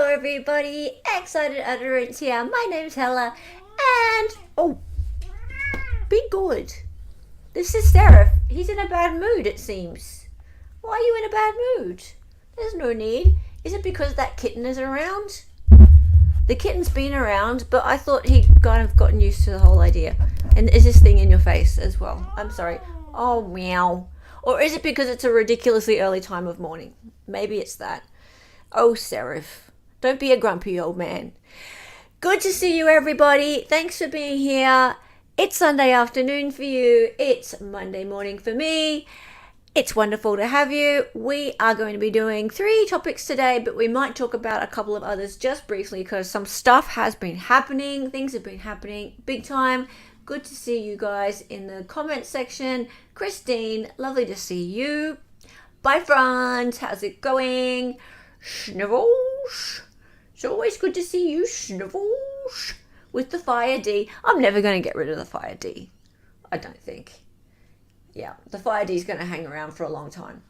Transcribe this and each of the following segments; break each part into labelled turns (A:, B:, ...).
A: everybody, Excited Utterance here. My name's Hella, and be good. This is Seraph. He's in a bad mood, it seems. Why are you in a bad mood? There's no need. Is it because that kitten is around? The kitten's been around, but I thought he'd kind of gotten used to the whole idea. And is this thing in your face as well? I'm sorry. Oh, meow. Or is it because it's a ridiculously early time of morning? Maybe it's that. Oh, Seraph, don't be a grumpy old man. Good to see you, everybody. Thanks for being here. It's Sunday afternoon for you. It's Monday morning for me. It's wonderful to have you. We are going to be doing 3 topics today, but we might talk about a couple of others just briefly because some stuff has been happening. Things have been happening big time. Good to see you guys in the comment section. Christine, lovely to see you. Bye, Franz. How's it going? Snivels. It's always good to see you, Snivels. With the Fire D. I'm never going to get rid of the Fire D. I don't think. Yeah, the Fire D is going to hang around for a long time.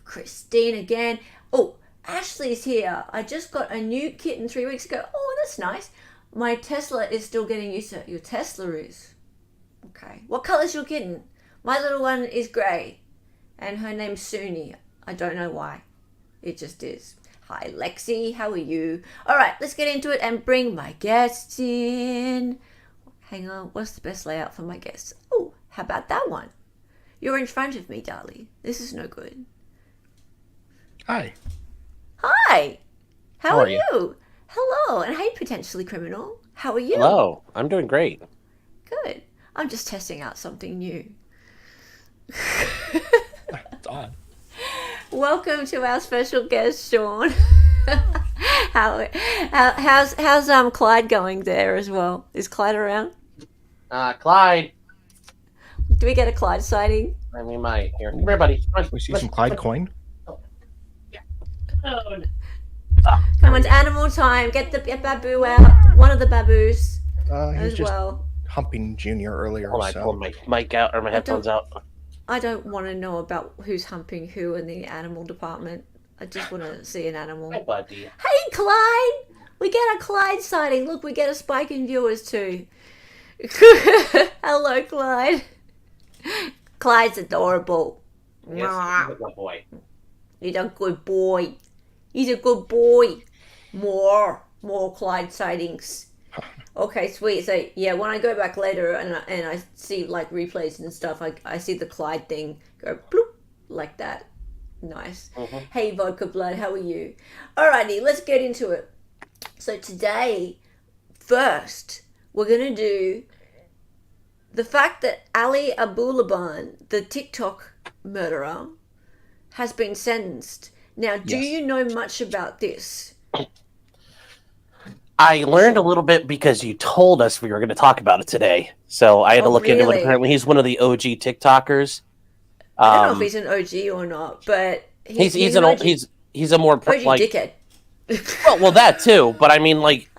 A: Christine again. Oh, Ashley's here. I just got a new kitten 3 weeks ago. Oh, that's nice. My Tesla is still getting used to it. Your Tesla is. Okay. What colour's your kitten? My little one is grey. And her name's Suni. I don't know why. It just is. Hi, Lexi. How are you? All right, let's get into it and bring my guests in. Hang on. What's the best layout for my guests? Oh, how about that one? You're in front of me, darling. This is no good.
B: Hi.
A: Hi. How are you? Hello. And hey, potentially criminal. How are you?
C: Hello. I'm doing great.
A: Good. I'm just testing out something new.
B: It's odd.
A: Welcome to our special guest, Sean. How's Clyde going there as well? Is Clyde around?
C: Clyde.
A: Do we get a Clyde sighting?
C: We might. Here, everybody.
B: We see some Clyde coin.
A: Come on, it's animal time. Get Babu out. One of the babus
B: He's
A: as
B: just
A: well.
B: humping Junior earlier.
C: Hold on, I pulled my mic out or my headphones out.
A: I don't want to know about who's humping who in the animal department. I just want to see an animal.
C: Hi, buddy.
A: Hey, Clyde! We get a Clyde sighting. Look, we get a spike in viewers too. Hello, Clyde. Clyde's adorable.
C: Yes, he's a good boy.
A: He's a good boy. He's a good boy. More Clyde sightings. Okay, sweet. So yeah, when I go back later and I see like replays and stuff, I see the Clyde thing go bloop like that. Nice.
C: Mm-hmm.
A: Hey, Vodka Blood, how are you? Alrighty, let's get into it. So today, first, we're gonna do the fact that Ali Abulaban, the TikTok murderer, has been sentenced. Now, do
B: Yes.
A: you know much about this?
C: I learned a little bit because you told us we were going to talk about it today. So I had to look into it. Apparently, he's one of the OG TikTokers.
A: I don't know if he's an OG or not, but
C: he's a more
A: OG
C: like
A: dickhead.
C: well that too. But I mean, like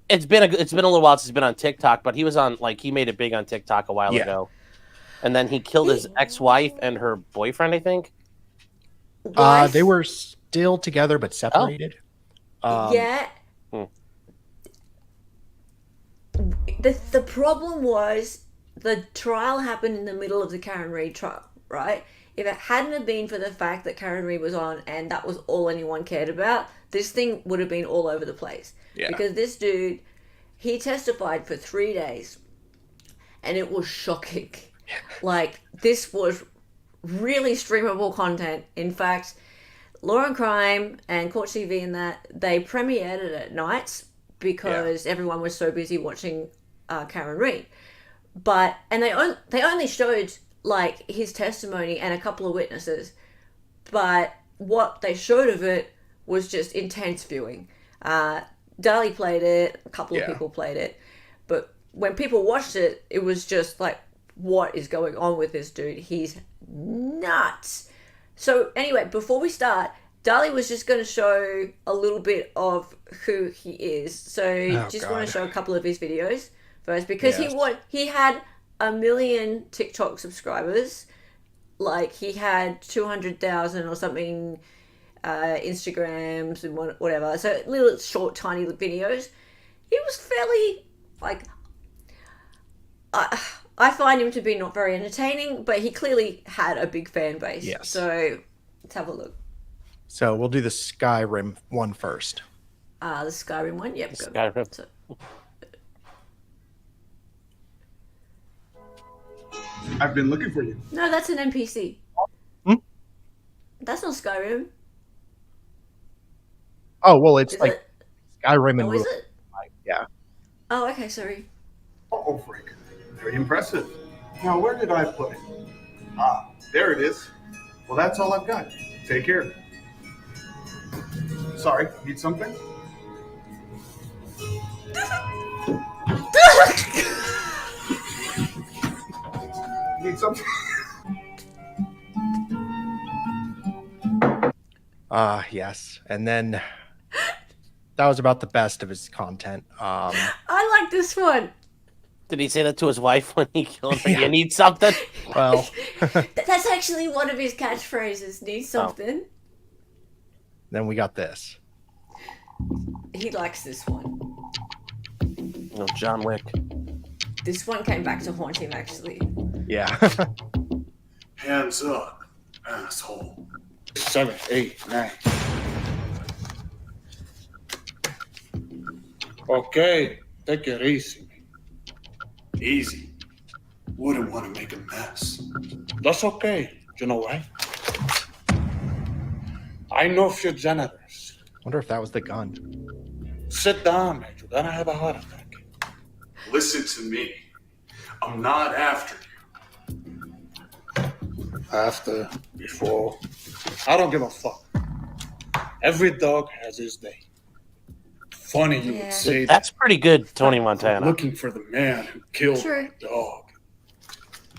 C: it's been a little while since he's been on TikTok. But he was on he made it big on TikTok a while ago, and then he killed his ex-wife and her boyfriend. I think.
B: They were still together but separated.
A: Yeah. The problem was the trial happened in the middle of the Karen Reid trial, right? If it hadn't have been for the fact that Karen Reid was on and that was all anyone cared about, this thing would have been all over the place.
B: Yeah.
A: Because this dude, he testified for 3 days and it was shocking. Like, this was really streamable content. In fact, Law and Crime and Court TV and that, they premiered it at nights because everyone was so busy watching Karen Reid. And they only showed like his testimony and a couple of witnesses, but what they showed of it was just intense viewing. Dali played it, a couple of people played it, but when people watched it, it was just like, what is going on with this dude? He's nuts. So anyway, before we start, Dali was just going to show a little bit of who he is. So want to show a couple of his videos first because he had 1 million TikTok subscribers. Like he had 200,000 or something Instagrams and whatever. So little short, tiny videos. He was fairly like. I find him to be not very entertaining, but he clearly had a big fan base.
B: Yes.
A: So let's have a look.
B: So we'll do the Skyrim one first.
A: The Skyrim one? Yep.
C: Skyrim.
A: So,
D: I've been looking for you.
A: no, that's an NPC.
B: Hmm?
A: That's not Skyrim.
B: Oh, well, it's
A: Is
B: like
A: it?
B: Skyrim and
A: Oh, is it?
B: yeah.
A: Oh, okay, sorry.
D: Oh, freak. Very impressive. Now, where did I put it? Ah, there it is. Well, that's all I've got. Take care. Sorry, need something? Need something?
B: Yes. And then that was about the best of his content.
A: I like this one.
C: Did he say that to his wife when he killed her?
B: Yeah.
C: You need something?
B: Well,
A: That's actually one of his catchphrases. Need something.
B: then we got this.
A: He likes this one.
C: No, John Wick.
A: This one came back to haunt him, actually.
B: Yeah.
D: Hands up, asshole.
E: 7, 8, 9. Okay, take it easy.
D: Easy. Wouldn't want to make a mess.
E: That's okay. You know why? I know a few janitors.
B: Wonder if that was the gun.
E: Sit down, man. You're gonna have a heart attack.
D: Listen to me. I'm not after you.
E: After, before, I don't give a fuck. Every dog has his day. Funny you
A: Yeah.
E: would say that.
C: That's pretty good, Tony Montana.
E: Looking for the man who killed
A: True.
E: my dog.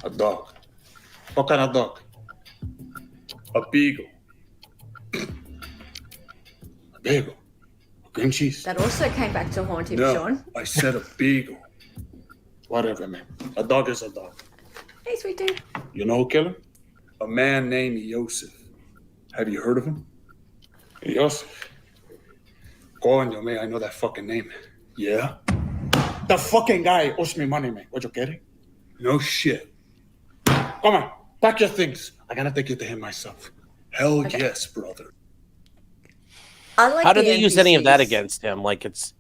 E: A dog. What kind of dog? A beagle. A beagle. A cream cheese.
A: That also came back to haunt him,
E: No,
A: Sean.
E: I said a beagle. Whatever, man. A dog is a dog.
A: Hey, sweet dude.
E: You know who killed him? A man named Yosef. Have you heard of him? Yosef. Coño, man, I know that fucking name. Yeah? The fucking guy owes me money, man. What, you kidding? No shit. Come on, pack your things. I gotta take you to him myself. Hell
A: Okay.
E: yes, brother.
A: I like
C: How
A: the
C: did they use any of that
A: NPCs.
C: against him? Like it's.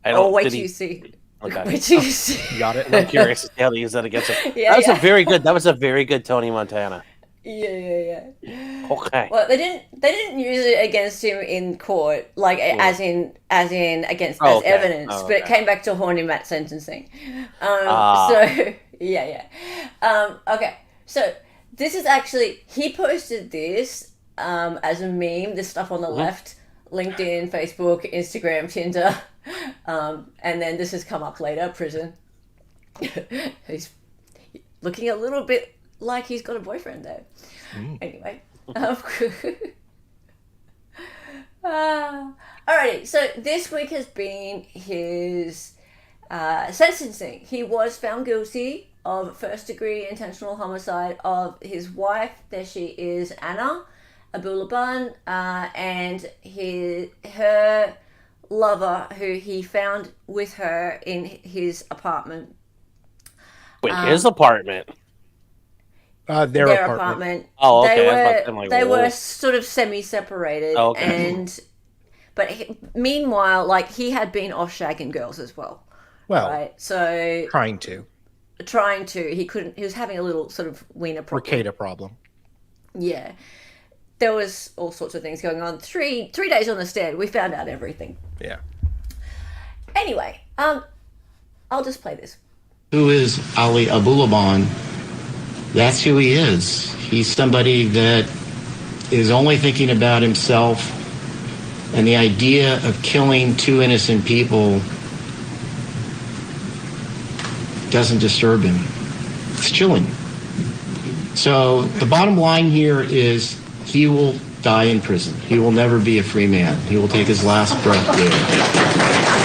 C: I don't.
A: Oh, wait
C: did
A: till
C: he,
A: you see.
C: Okay.
A: Wait till you see.
B: You got it?
C: I'm curious as to how they use that against him.
A: Yeah,
C: that was
A: yeah.
C: a very good. That was a very good Tony Montana.
A: Yeah.
C: Okay.
A: Well, they didn't use it against him in court, like as in against
C: Oh,
A: as
C: okay.
A: evidence,
C: Oh,
A: but it
C: okay.
A: came back to haunt him at sentencing.
C: Ah.
A: So yeah. Okay, so this is actually he posted this as a meme. This stuff on the left, LinkedIn, Facebook, Instagram, Tinder, and then this has come up later. Prison. He's looking a little bit like he's got a boyfriend there. Anyway. Alrighty, so this week has been his sentencing. He was found guilty of first-degree intentional homicide of his wife. There she is, Anna Abulaban, and her lover, who he found with her in his apartment.
C: Wait, his apartment.
B: Their apartment.
C: Oh, okay.
A: They
C: I was
A: were
C: about to- I'm like,
A: they
C: whoa.
A: were sort of semi-separated,
C: Oh, okay.
A: but meanwhile, like he had been off shagging girls as well,
B: Well,
A: right? So
B: trying to.
A: he couldn't. He was having a little sort of wiener problem.
B: Ricada problem.
A: Yeah, there was all sorts of things going on. Three days on the stand, we found out everything.
B: Yeah.
A: Anyway, I'll just play this.
F: Who is Ali Abulaban? That's who he is. He's somebody that is only thinking about himself, and the idea of killing two innocent people doesn't disturb him. It's chilling. So the bottom line here is he will die in prison. He will never be a free man. He will take his last breath there.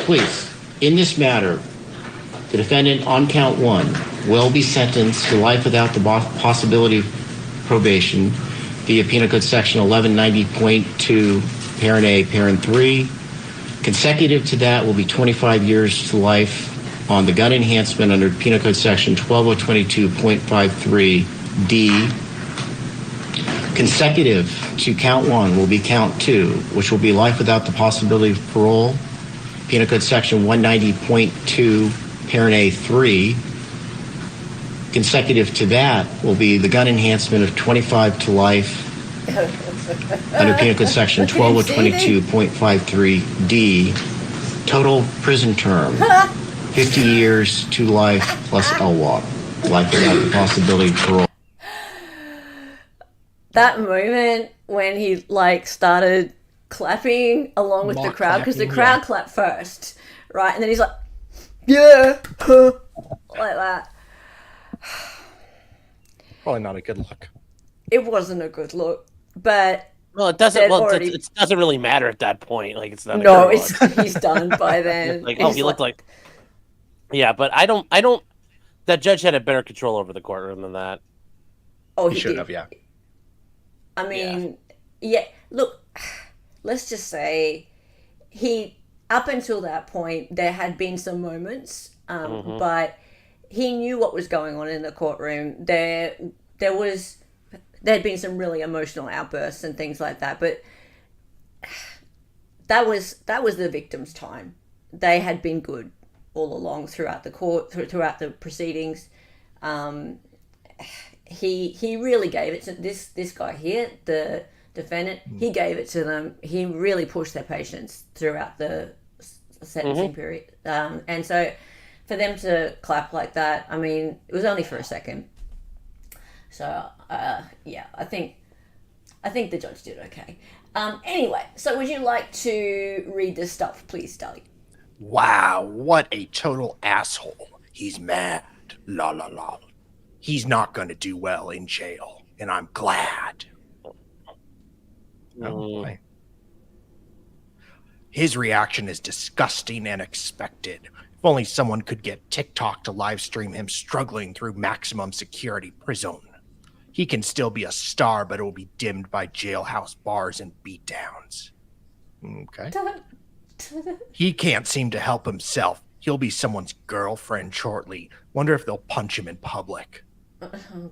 F: Please. In this matter, the defendant on count 1 will be sentenced to life without the possibility of probation via Penal Code Section 1190.2, Parent A, Parent 3. Consecutive to that will be 25 years to life on the gun enhancement under Penal Code Section 12022.53D. Consecutive to count 1 will be count 2, which will be life without the possibility of parole. Penal Code Section 190.2, Parent A 3. Consecutive to that will be the gun enhancement of 25 to life under Penal Code Section 12022.53D. Total prison term, 50 years to life plus LWOP, life without the possibility of parole.
A: That moment when he like started clapping along with the
B: Mock
A: crowd, because the
B: clapping,
A: crowd
B: yeah.
A: clapped first, right? And then he's like, yeah, like that.
B: Probably not a good look.
A: It wasn't a good look, but
C: Well, it doesn't.
A: They'd
C: Well,
A: already-
C: it doesn't really matter at that point. Like it's not. A
A: no,
C: good
A: it's
C: look.
A: he's done by then.
C: Like, oh,
A: He's
C: he looked like. Yeah, but I don't. That judge had a better control over the courtroom than that.
A: oh,
B: He
A: he
B: should
A: did.
B: have, yeah.
A: I mean, yeah. Look, let's just say up until that point, there had been some moments, but he knew what was going on in the courtroom. There'd been some really emotional outbursts and things like that, but that was the victim's time. They had been good all along throughout the court, throughout the proceedings. He really gave it to this guy here, the defendant. He gave it to them. He really pushed their patience throughout the sentencing period, and so for them to clap like that, I mean, it was only for a second. So yeah, I think the judge did okay. Anyway, so would you like to read this stuff, please, Dali?
B: Wow, what a total asshole. He's mad. La la la. He's not going to do well in jail, and I'm glad. Oh, boy. His reaction is disgusting and expected. If only someone could get TikTok to live stream him struggling through maximum security prison. He can still be a star, but it will be dimmed by jailhouse bars and beatdowns. Okay. He can't seem to help himself. He'll be someone's girlfriend shortly. Wonder if they'll punch him in public.
A: Oh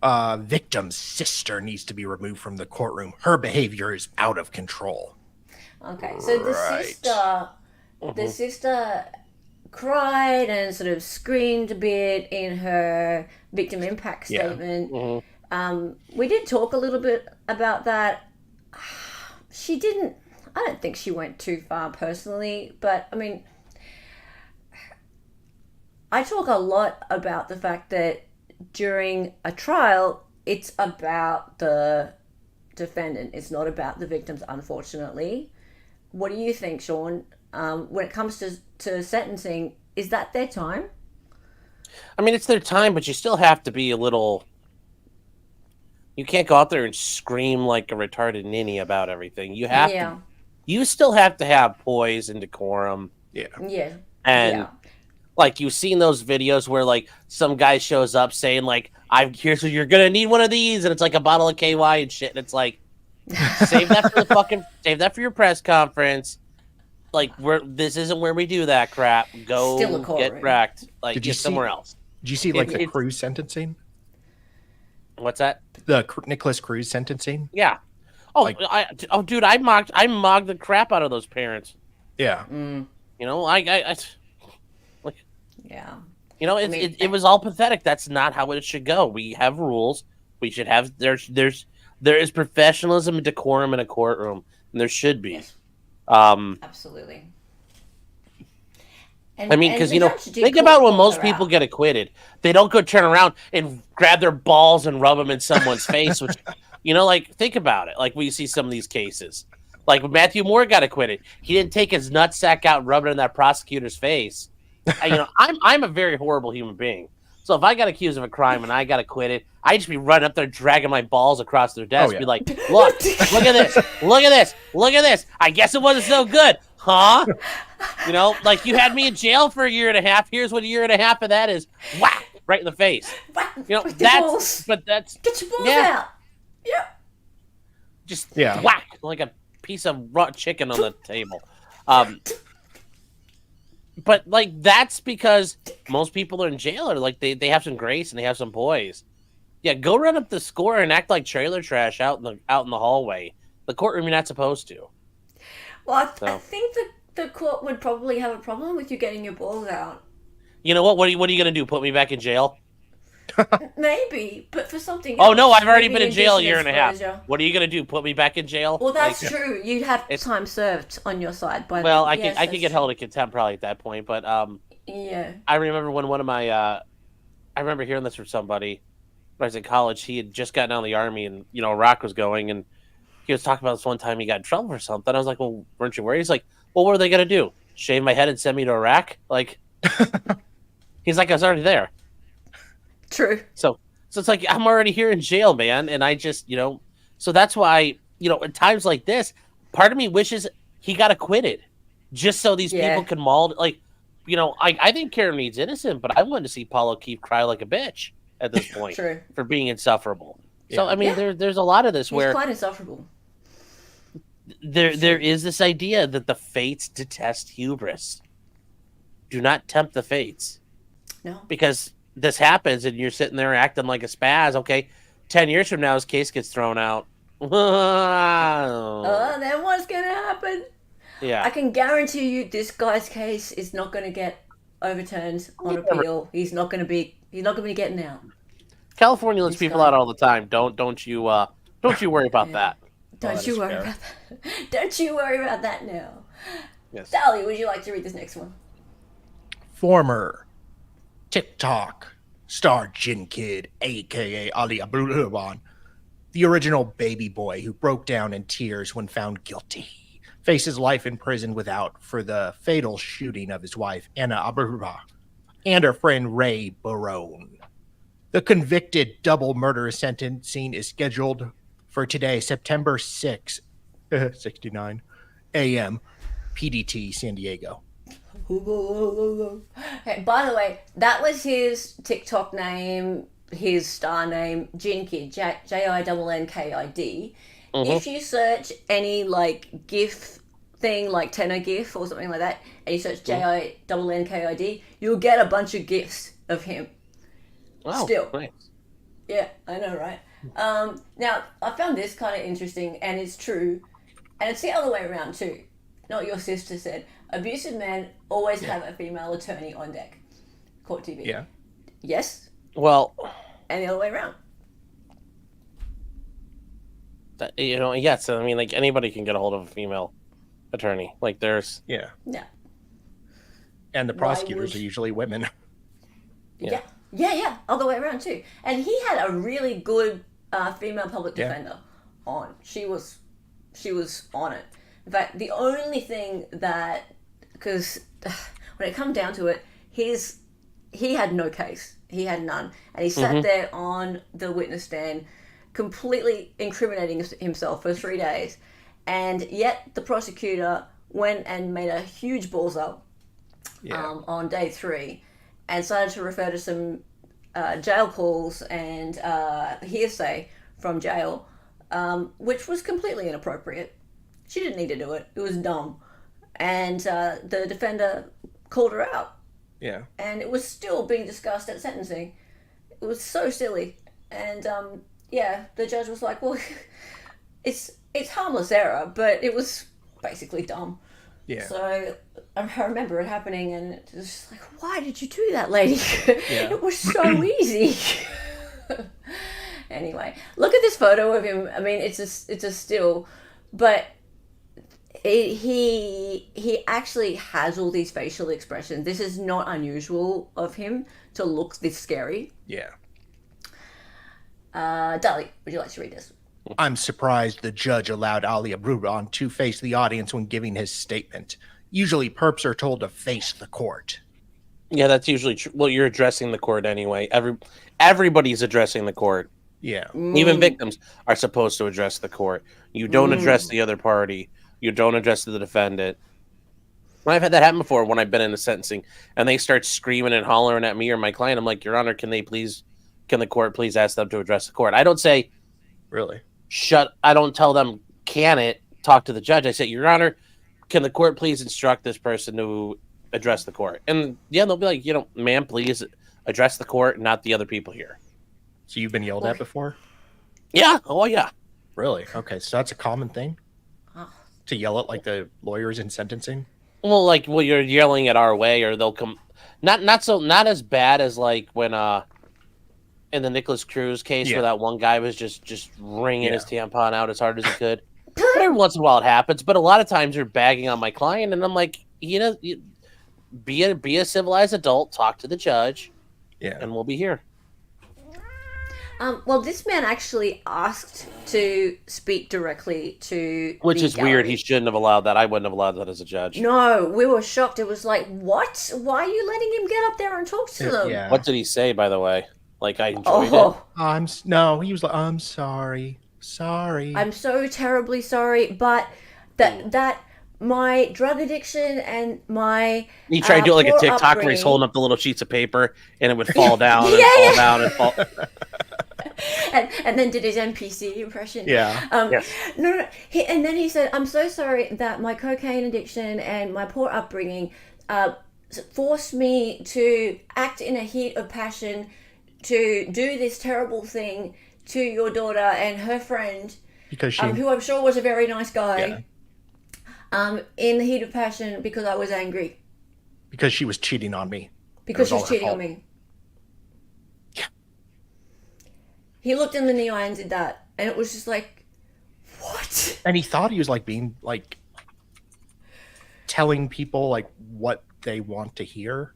A: God.
B: Victim's sister needs to be removed from the courtroom. Her behavior is out of control.
A: Okay, so the sister cried and sort of screamed a bit in her victim impact statement. We did talk a little bit about that. She didn't. I don't think she went too far personally, but I mean, I talk a lot about the fact that during a trial, it's about the defendant. It's not about the victims, unfortunately. What do you think, Sean? When it comes to sentencing, is that their time?
C: I mean, it's their time, but you still have to be a little. You can't go out there and scream like a retarded ninny about everything. You have to. You still have to have poise and decorum.
B: Yeah.
A: Yeah.
C: And like you've seen those videos where like some guy shows up saying like, "I'm here, so you're gonna need one of these," and it's like a bottle of KY and shit, and it's like, save that for your press conference. Like this isn't where we do that crap. Go get wrecked. Like get somewhere else.
B: Did you see like the Cruz sentencing?
C: What's that?
B: The Nicholas Cruz sentencing?
C: Yeah. Oh, dude, I mocked the crap out of those parents.
B: Yeah.
C: You know, like,
A: yeah.
C: You know, it was all pathetic. That's not how it should go. We have rules. We should have there is professionalism and decorum in a courtroom, and there should be.
A: Yes. Absolutely.
C: I mean, because, you know, think about when most people get acquitted. They don't go turn around and grab their balls and rub them in someone's face, which, you know, like, think about it. Like, we see some of these cases. Like, when Matthew Moore got acquitted, he didn't take his nutsack out and rub it in that prosecutor's face. You know, I'm a very horrible human being. So if I got accused of a crime and I got acquitted, I'd just be running up there dragging my balls across their desk. Be like, look at this. I guess it wasn't so good. Huh? You know, like you had me in jail for a year and a half. Here's what a year and a half of that is. Whack! Right in the face. You know,
A: With the balls.
C: but that's
A: Get your balls
C: Yeah.
A: out. Yep.
C: just
B: Yeah.
C: whack like a piece of raw chicken on the table. But like that's because most people are in jail or like they have some grace and they have some poise. Yeah, go run up the score and act like trailer trash out in the hallway. The courtroom you're not supposed to.
A: Well, I
C: So.
A: think the court would probably have a problem with you getting your balls out.
C: You know what? What are you gonna do? Put me back in jail?
A: Maybe, but for something
C: Oh
A: else,
C: no, I've already
A: maybe
C: been in jail a year
A: indecent
C: and a half.
A: exposure.
C: What are you gonna do? Put me back in jail?
A: Well, that's
C: Like,
A: true. You'd have
C: it's-
A: time served on your side. By
C: Well,
A: then.
C: I
A: Yes,
C: could
A: that's
C: get
A: true.
C: held in contempt probably at that point, but
A: Yeah.
C: I remember when one of my I remember hearing this from somebody when I was in college. He had just gotten out of the army and Iraq was going, and he was talking about this one time he got in trouble for something. I was like, well, weren't you worried? He's like, well, what are they gonna do? Shave my head and send me to Iraq? Like, he's like, I was already there.
A: True.
C: So it's like I'm already here in jail, man, and I just so that's why at times like this, part of me wishes he got acquitted, just so these
A: Yeah.
C: people can maul. Like, I think Karen Reed's innocent, but I wanted to see Paul O'Keefe cry like a bitch at this point
A: True.
C: for being insufferable. So
B: Yeah.
C: I mean,
A: Yeah.
C: there's a lot of this
A: He's
C: where
A: quite insufferable.
C: there is this idea that the fates detest hubris. Do not tempt the fates.
A: No.
C: Because this happens and you're sitting there acting like a spaz. Okay, 10 years from now, his case gets thrown out.
A: Then what's gonna happen?
C: Yeah.
A: I can guarantee you, this guy's case is not going to get overturned on appeal. He's not going to be getting out.
C: California lets
A: This
C: people
A: guy-
C: out all the time. Don't you worry about that.
A: Don't
B: that
A: you
B: is
A: worry
B: fair.
A: about that. Don't you worry about that now.
C: Yes.
A: Sally, would you like to read this next one?
B: Former TikTok star Jin Kid, aka Ali Abulaban, the original baby boy who broke down in tears when found guilty, faces life in prison for the fatal shooting of his wife Anna Abulaban and her friend Ray Barone. The convicted double murder sentencing is scheduled for today, September 6, 69 a.m. PDT, San Diego.
A: Hey, by the way, that was his TikTok name, his star name, Jin Kid, Jinnnkid. If you search any like GIF thing, like Tenor GIF or something like that, and you search Jinnnkid, you'll get a bunch of GIFs of him.
C: Wow.
A: Still.
C: Nice.
A: Yeah, I know, right? Now, I found this kind of interesting, and it's true, and it's the other way around too. Not your sister said. Abusive men always have a female attorney on deck. Court TV.
B: Yeah.
A: Yes,
C: Well,
A: and the other way around.
C: yes. I mean, like anybody can get a hold of a female attorney. Like there's
B: Yeah.
A: Yeah.
B: And the
A: Why
B: prosecutors
A: would-
B: are usually women.
A: Yeah. Yeah, other way around too. And he had a really good female public
B: Yeah.
A: defender on. She was on it. In fact, the only thing that, because when it comes down to it, he had no case. He had none, and he sat there on the witness stand, completely incriminating himself for 3 days, and yet the prosecutor went and made a huge balls up on day 3, and started to refer to some jail calls and hearsay from jail, which was completely inappropriate. She didn't need to do it. It was dumb. And the defender called her out.
B: Yeah.
A: And it was still being discussed at sentencing. It was so silly. And the judge was like, well, it's harmless error, but it was basically dumb.
B: Yeah.
A: So I remember it happening, and it was just like, why did you do that, lady?
B: Yeah.
A: It was so easy. Anyway, look at this photo of him. I mean, it's a still, but he actually has all these facial expressions. This is not unusual of him to look this scary.
B: Yeah.
A: Dali, would you like to read this?
B: I'm surprised the judge allowed Ali Abulaban to face the audience when giving his statement. Usually perps are told to face the court.
C: Yeah, that's usually true. Well, you're addressing the court anyway. Everybody's addressing the court.
B: Yeah.
C: Even victims are supposed to address the court. You don't address the other party. You don't address the defendant. I've had that happen before when I've been in the sentencing, and they start screaming and hollering at me or my client. I'm like, Your Honor, can the court please ask them to address the court? I don't say,
B: Really?
C: I don't tell them, can it talk to the judge? I say, Your Honor, can the court please instruct this person to address the court? And yeah, they'll be like, ma'am, please address the court, not the other people here.
B: So you've been yelled at before?
C: Yeah. Oh, yeah.
B: Really? Okay, so that's a common thing?
A: Oh.
B: To yell at, like, the lawyers in sentencing?
C: Well, like, you're yelling at our way, or they'll come. Not as bad as, like, when, in the Nicholas Cruz case where that one guy was just wringing his tampon out as hard as he could. But every once in a while it happens. But a lot of times you're bagging on my client, and I'm like, be a civilized adult, talk to the judge, and we'll be here.
A: Well, this man actually asked to speak directly to
C: Which
A: the
C: is weird.
A: gallery.
C: He shouldn't have allowed that. I wouldn't have allowed that as a judge.
A: No, we were shocked. It was like, what? Why are you letting him get up there and talk to them?
B: Yeah.
C: What did he say, by the way? Like, I enjoyed it?
B: No, he was like, I'm sorry. Sorry.
A: I'm so terribly sorry, but that my drug addiction and my
C: He tried to do it like a
A: poor
C: TikTok where he's
A: upbringing-
C: holding up the little sheets of paper and it would fall down and
A: Yeah,
C: fall down and fall.
A: and then did his NPC impression.
B: Yeah.
C: Yes.
A: No. And then he said, I'm so sorry that my cocaine addiction and my poor upbringing forced me to act in a heat of passion to do this terrible thing to your daughter and her friend,
B: Because she...
A: who I'm sure was a very nice guy, in the heat of passion because I was angry.
B: Because she was cheating on me.
A: Because she
B: It was
A: was
B: all her
A: cheating on
B: fault.
A: me. Yeah. He looked in the eye and did that, and it was just like, what?
B: And he thought he was like being like telling people like what they want to hear,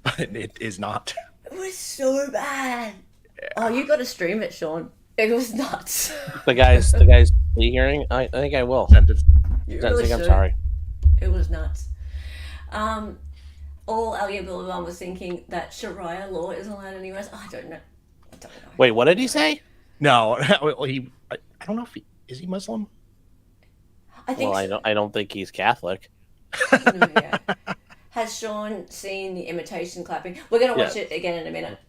B: but it is not.
A: It was so bad. Yeah. Oh, you got to stream it, Sean. It was nuts.
C: The guy's plea hearing. I think I will.
A: Really
C: I'm sorry.
A: It was nuts. All Abulaban was thinking that Sharia law is allowed in the US. I don't know.
C: Wait, what did he say?
B: No, I don't know if is he Muslim?
A: I think.
C: Well, I don't think he's Catholic.
A: No, yeah. Has Sean seen the imitation clapping? We're going to watch it again in a minute.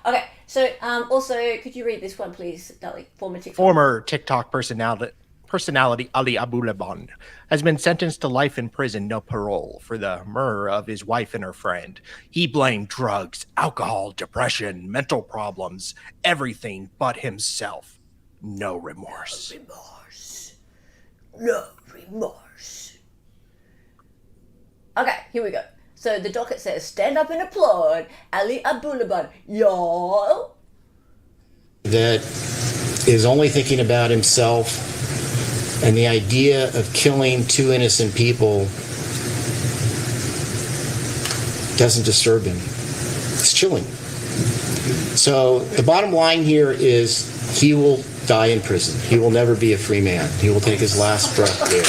A: Okay, so also, could you read this one, please, Dali?
B: Former TikTok personality Ali Abulaban has been sentenced to life in prison, no parole, for the murder of his wife and her friend. He blamed drugs, alcohol, depression, mental problems, everything but himself. No remorse.
A: No remorse. Okay, here we go. So the docket says, stand up and applaud Ali Abulaban. Y'all.
F: That is only thinking about himself, and the idea of killing two innocent people doesn't disturb him. It's chilling. So the bottom line here is he will die in prison. He will never be a free man. He will take his last breath there.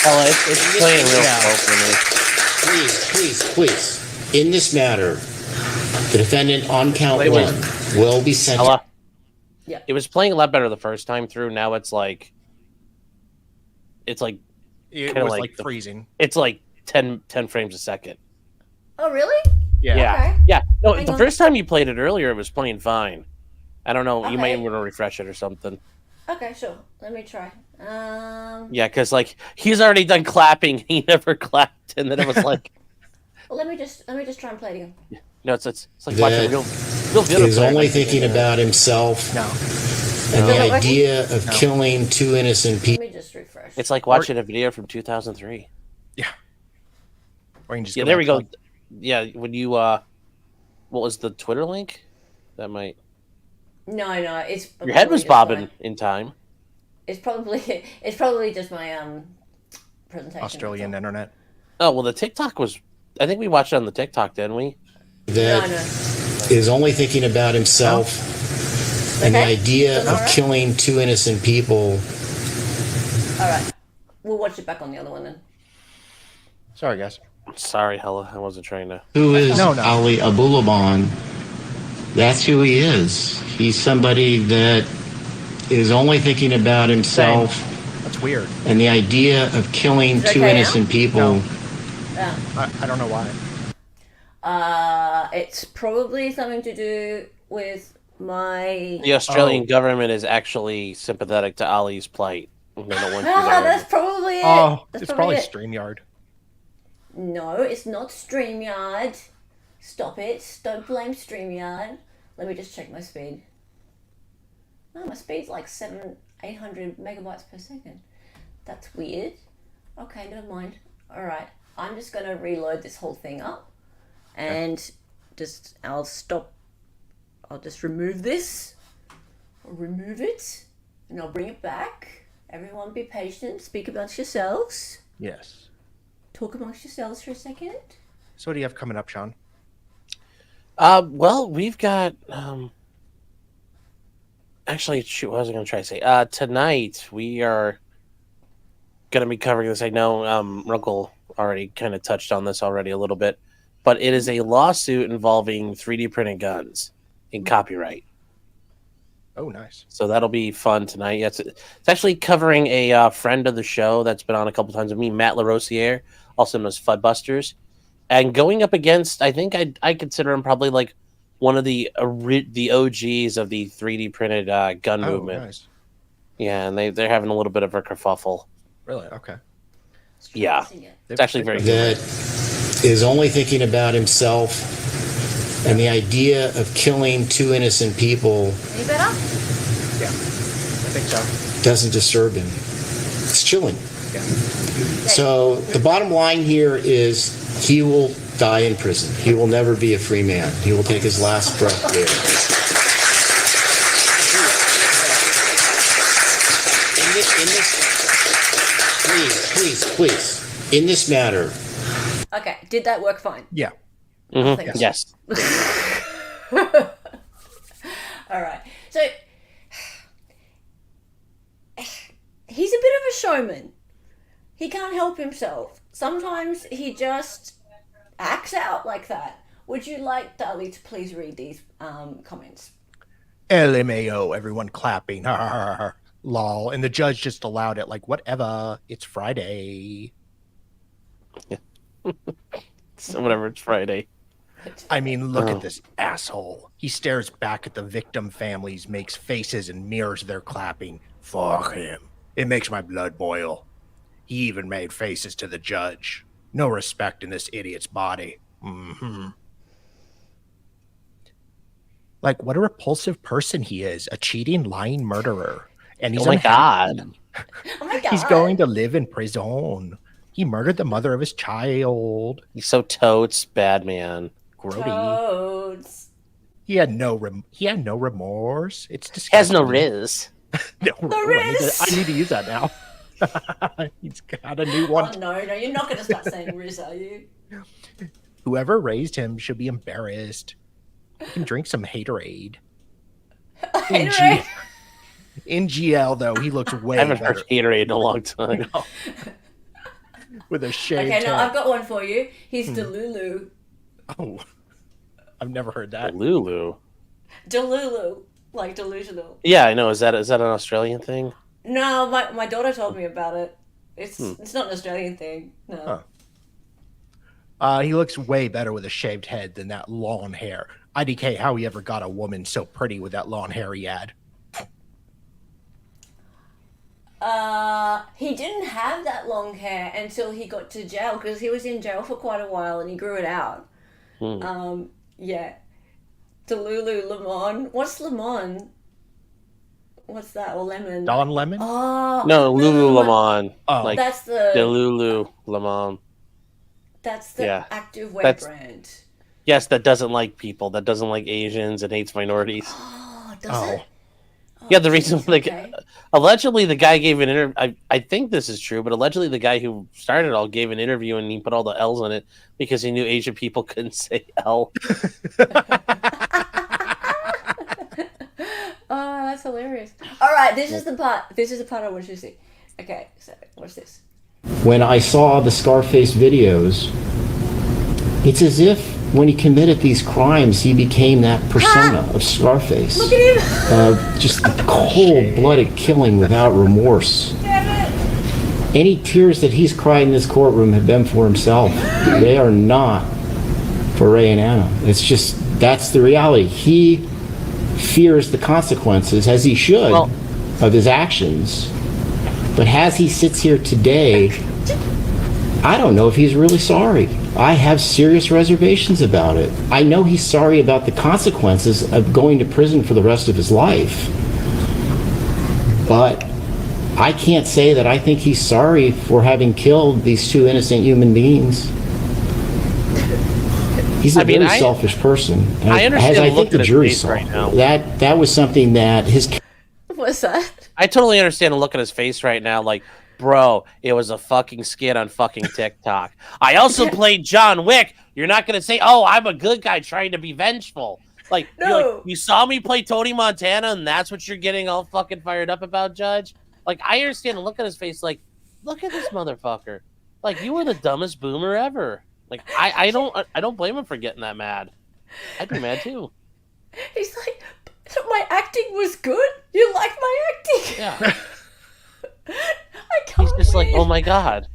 C: Oh, it's playing real slow for me.
F: Please. In this matter, the defendant on count one will be sentenced.
A: Yeah.
C: It was playing a lot better the first time through. Now it's like
B: It was like freezing.
C: It's like 10 frames a second.
A: Oh, really?
B: Yeah.
A: Okay.
C: Yeah. No,
A: Hang
C: the
A: on.
C: first time you played it earlier, it was playing fine. I don't know. You might
A: Okay.
C: want to refresh it or something.
A: Okay, sure. Let me try.
C: Yeah, because like he's already done clapping. He never clapped, and then it was like,
A: Well, let me just try and play it again.
C: no, it's like watching a real video.
F: Is only thinking about himself
B: No.
F: and the
A: Is it
F: idea of killing two innocent
A: Let
F: people.
A: me just refresh.
C: It's like watching a video from 2003.
B: Yeah. Or you can just
C: Yeah,
B: go
C: there
B: back
C: we
B: to,
C: go.
B: like,
C: Yeah, when you what was the Twitter link? That might
A: No, it's
C: your head was
A: probably just
C: bobbing in time.
A: It's probably just my presentation.
B: Australian internet.
C: Oh well, the TikTok was. I think we watched it on the TikTok, didn't we?
F: That
A: No.
F: is only thinking about himself and the
A: Okay.
F: idea of
A: Alright.
F: killing two innocent people.
A: All right, we'll watch it back on the other one then.
B: Sorry, guys.
C: Sorry, Hella, I wasn't trying to.
F: Who is
B: No.
F: Ali Abulaban? That's who he is. He's somebody that is only thinking about himself
B: weird.
F: and the idea of killing
A: Is it
F: two
A: okay
F: innocent people.
B: No. I don't know why.
A: It's probably something to do with my.
C: The Australian government is actually sympathetic to Ali's plight. They don't want you
A: That's probably it.
B: Oh,
A: That's
B: it's probably
A: it.
B: StreamYard.
A: No, it's not StreamYard. Stop it. Don't blame StreamYard. Let me just check my speed. No, my speed's like 800 megabytes per second. That's weird. Okay, never mind. Alright, I'm just gonna reload this whole thing up. And I'll just remove this. I'll remove it. And I'll bring it back. Everyone be patient. Speak amongst yourselves.
B: Yes.
A: Talk amongst yourselves for a second.
B: So what do you have coming up, Sean?
C: Well, we've got actually, shoot, what was I going to try to say? Tonight we are going to be covering this. I know Runkle already kind of touched on this already a little bit, but it is a lawsuit involving 3D printed guns in copyright.
B: Oh, nice.
C: So that'll be fun tonight. Yeah, it's actually covering a friend of the show that's been on a couple times with me, Matt LaRosiere, also known as Fudbusters. And going up against, I think I consider him probably like one of the OGs of the 3D printed gun movement.
B: Nice.
C: Yeah, and they're having a little bit of a kerfuffle.
B: Really? Okay.
C: Yeah, it's actually very
F: That is only thinking about himself, and the idea of killing two innocent people
A: Any better?
B: Yeah, I think so.
F: doesn't disturb him. It's chilling.
B: Yeah.
F: So the bottom line here is he will die in prison. He will never be a free man. He will take his last breath there. Please. In this matter,
A: Okay, did that work fine?
B: Yeah.
C: Mhm.
A: Thank you.
C: Yes.
A: Alright, so he's a bit of a showman. He can't help himself. Sometimes he just acts out like that. Would you like Dali to please read these comments?
B: LMAO, everyone clapping. Lol. And the judge just allowed it like, whatever, it's Friday.
C: So whatever, it's Friday.
B: I mean, look at this asshole. He stares back at the victim families, makes faces, and mirrors their clapping. Fuck him. It makes my blood boil. He even made faces to the judge. No respect in this idiot's body. Mm-hmm. Like, what a repulsive person he is. A cheating, lying murderer. And he's
C: Oh my
B: unhappy.
C: God.
A: Oh my god.
B: He's going to live in prison. He murdered the mother of his child.
C: He's so totes bad, man.
B: Grody.
A: Toads.
B: He had no remorse. It's disgusting.
C: Has no riz.
B: No,
A: Riz.
B: I need to use that now. He's got a new one.
A: Oh no, you're not going to start saying Riz, are you?
B: Whoever raised him should be embarrassed. He can drink some haterade.
A: Haterade.
B: In GL, though, he looks way
C: I haven't
B: better.
C: heard Haterade in a long time.
B: With a shaved
A: Okay, no,
B: head.
A: I've got one for you. He's Delulu.
B: Oh, I've never heard that.
C: Lulu.
A: Delulu. Like delusional.
C: Yeah, I know. Is that an Australian thing?
A: No, my daughter told me about it. It's not an Australian thing. No.
B: He looks way better with a shaved head than that long hair. IDK, how he ever got a woman so pretty with that long hair he had.
A: He didn't have that long hair until he got to jail because he was in jail for quite a while and he grew it out. Yeah. Delulu Lemon. What's Lemon? What's that? Or lemon?
B: Don Lemon?
A: Oh
C: No, Lululemon.
B: Oh.
C: Like
A: that's the
C: Lululemon.
A: that's the
C: Yeah.
A: active wear
C: That's-
A: brand.
C: Yes, that doesn't like people. That doesn't like Asians and hates minorities.
A: Oh, does
B: Oh.
A: it? Oh,
C: Yeah, the reason like
A: okay.
C: allegedly the guy gave an interview. I think this is true, but allegedly the guy who started it all gave an interview and he put all the L's in it because he knew Asian people couldn't say L.
A: Oh, that's hilarious. All right, this is the part. This is the part I want you to see. Okay, so what's this?
F: when I saw the Scarface videos, it's as if when he committed these crimes, he became that persona of Scarface.
A: Look at him.
F: Just cold-blooded killing without remorse.
A: Damn it.
F: Any tears that he's cried in this courtroom have been for himself. They are not for Ray and Anna. It's just, that's the reality. He fears the consequences, as he should, of his actions. But as he sits here today, I don't know if he's really sorry. I have serious reservations about it. I know he's sorry about the consequences of going to prison for the rest of his life. But I can't say that I think he's sorry for having killed these two innocent human beings. He's a very selfish person.
C: I understand.
F: As I think the jury saw
C: right now.
F: That was something that his.
A: What's that?
C: I totally understand the look on his face right now. Like, bro, it was a fucking skit on fucking TikTok. I also played John Wick. You're not gonna say, "Oh, I'm a good guy trying to be vengeful." Like,
A: no.
C: you saw me play Tony Montana, and that's what you're getting all fucking fired up about, Judge. Like, I understand the look on his face. Like, look at this motherfucker. Like, you were the dumbest boomer ever. Like, I don't blame him for getting that mad. I'd be mad too.
A: He's like, my acting was good. You like my acting?
C: Yeah.
A: I can't.
C: He's just like, oh my god.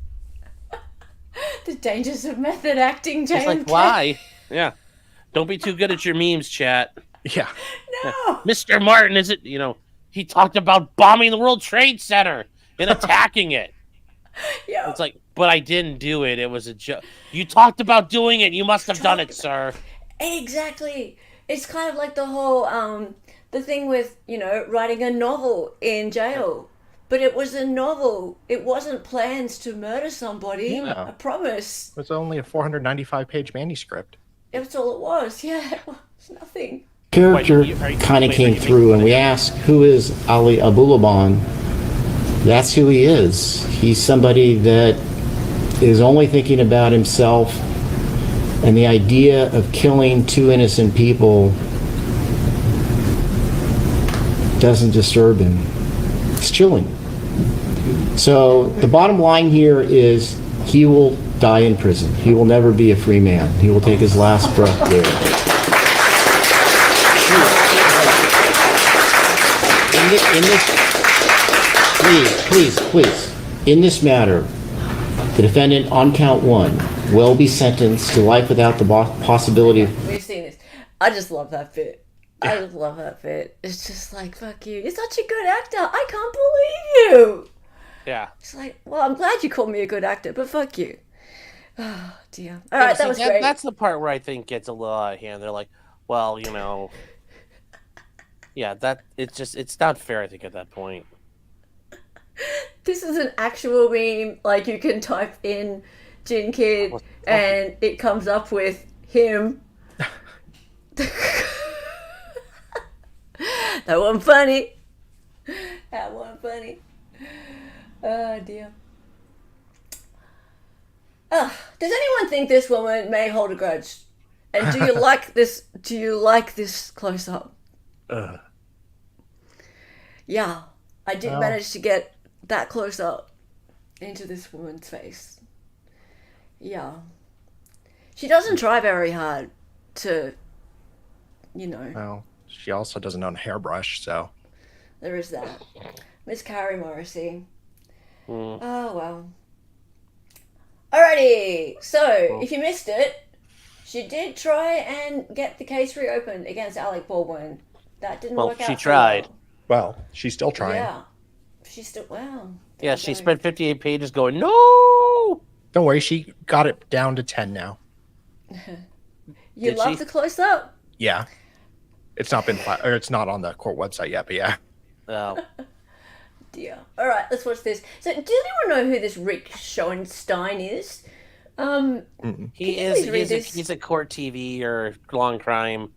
A: The dangers of method acting, James.
C: He's like, why? Yeah. Don't be too good at your memes, chat.
B: Yeah.
A: No.
C: Mr. Martin, is it? He talked about bombing the World Trade Center and attacking it.
A: Yeah.
C: It's like, but I didn't do it. It was a joke. You talked about doing it. You must have done it, sir.
A: Exactly. It's kind of like the whole the thing with writing a novel in jail, but it was a novel. It wasn't plans to murder somebody.
B: Yeah.
A: I promise.
B: It was only a 495-page manuscript.
A: That's all it was. Yeah, it was nothing.
F: Character kind of came through, and we asked, who is Ali Abulaban? That's who he is. He's somebody that is only thinking about himself, and the idea of killing two innocent people doesn't disturb him. It's chilling. So the bottom line here is he will die in prison. He will never be a free man. He will take his last breath there. In this, please. In this matter, the defendant on count 1 will be sentenced to life without the possibility of...
A: We've seen this. I just love that bit. I just love that bit. It's just like, fuck you. You're such a good actor. I can't believe you.
C: Yeah.
A: It's like, well, I'm glad you called me a good actor, but fuck you. Oh, dear. All right, that was great.
C: That's the part where I think gets a little out of hand. They're like, well, yeah, it's not fair, I think, at that point.
A: This is an actual meme. Like, you can type in Gin Kid and it comes up with him. That wasn't funny. That wasn't funny. Oh, dear. Does anyone think this woman may hold a grudge? And do you like this? Do you like this close up? Yeah, I did manage to get that close up into this woman's face. Yeah, she doesn't try very hard to,
B: Well, she also doesn't own a hairbrush, so.
A: There is that. Miss Carrie Morrissey. Oh well. Alrighty, so if you missed it, she did try and get the case reopened against Alec Baldwin. That didn't work out.
C: She tried.
B: Well, she's still trying.
A: Yeah, she's still
C: Yeah, she spent 58 pages going, no!
B: Don't worry, she got it down to 10 now.
A: You love the close up?
B: Yeah. It's not been or it's not on the court website yet, but yeah.
C: Oh.
A: Dear. All right, let's watch this. So, does anyone know who this Rick Schoenstein is?
C: He's a court TV or long crime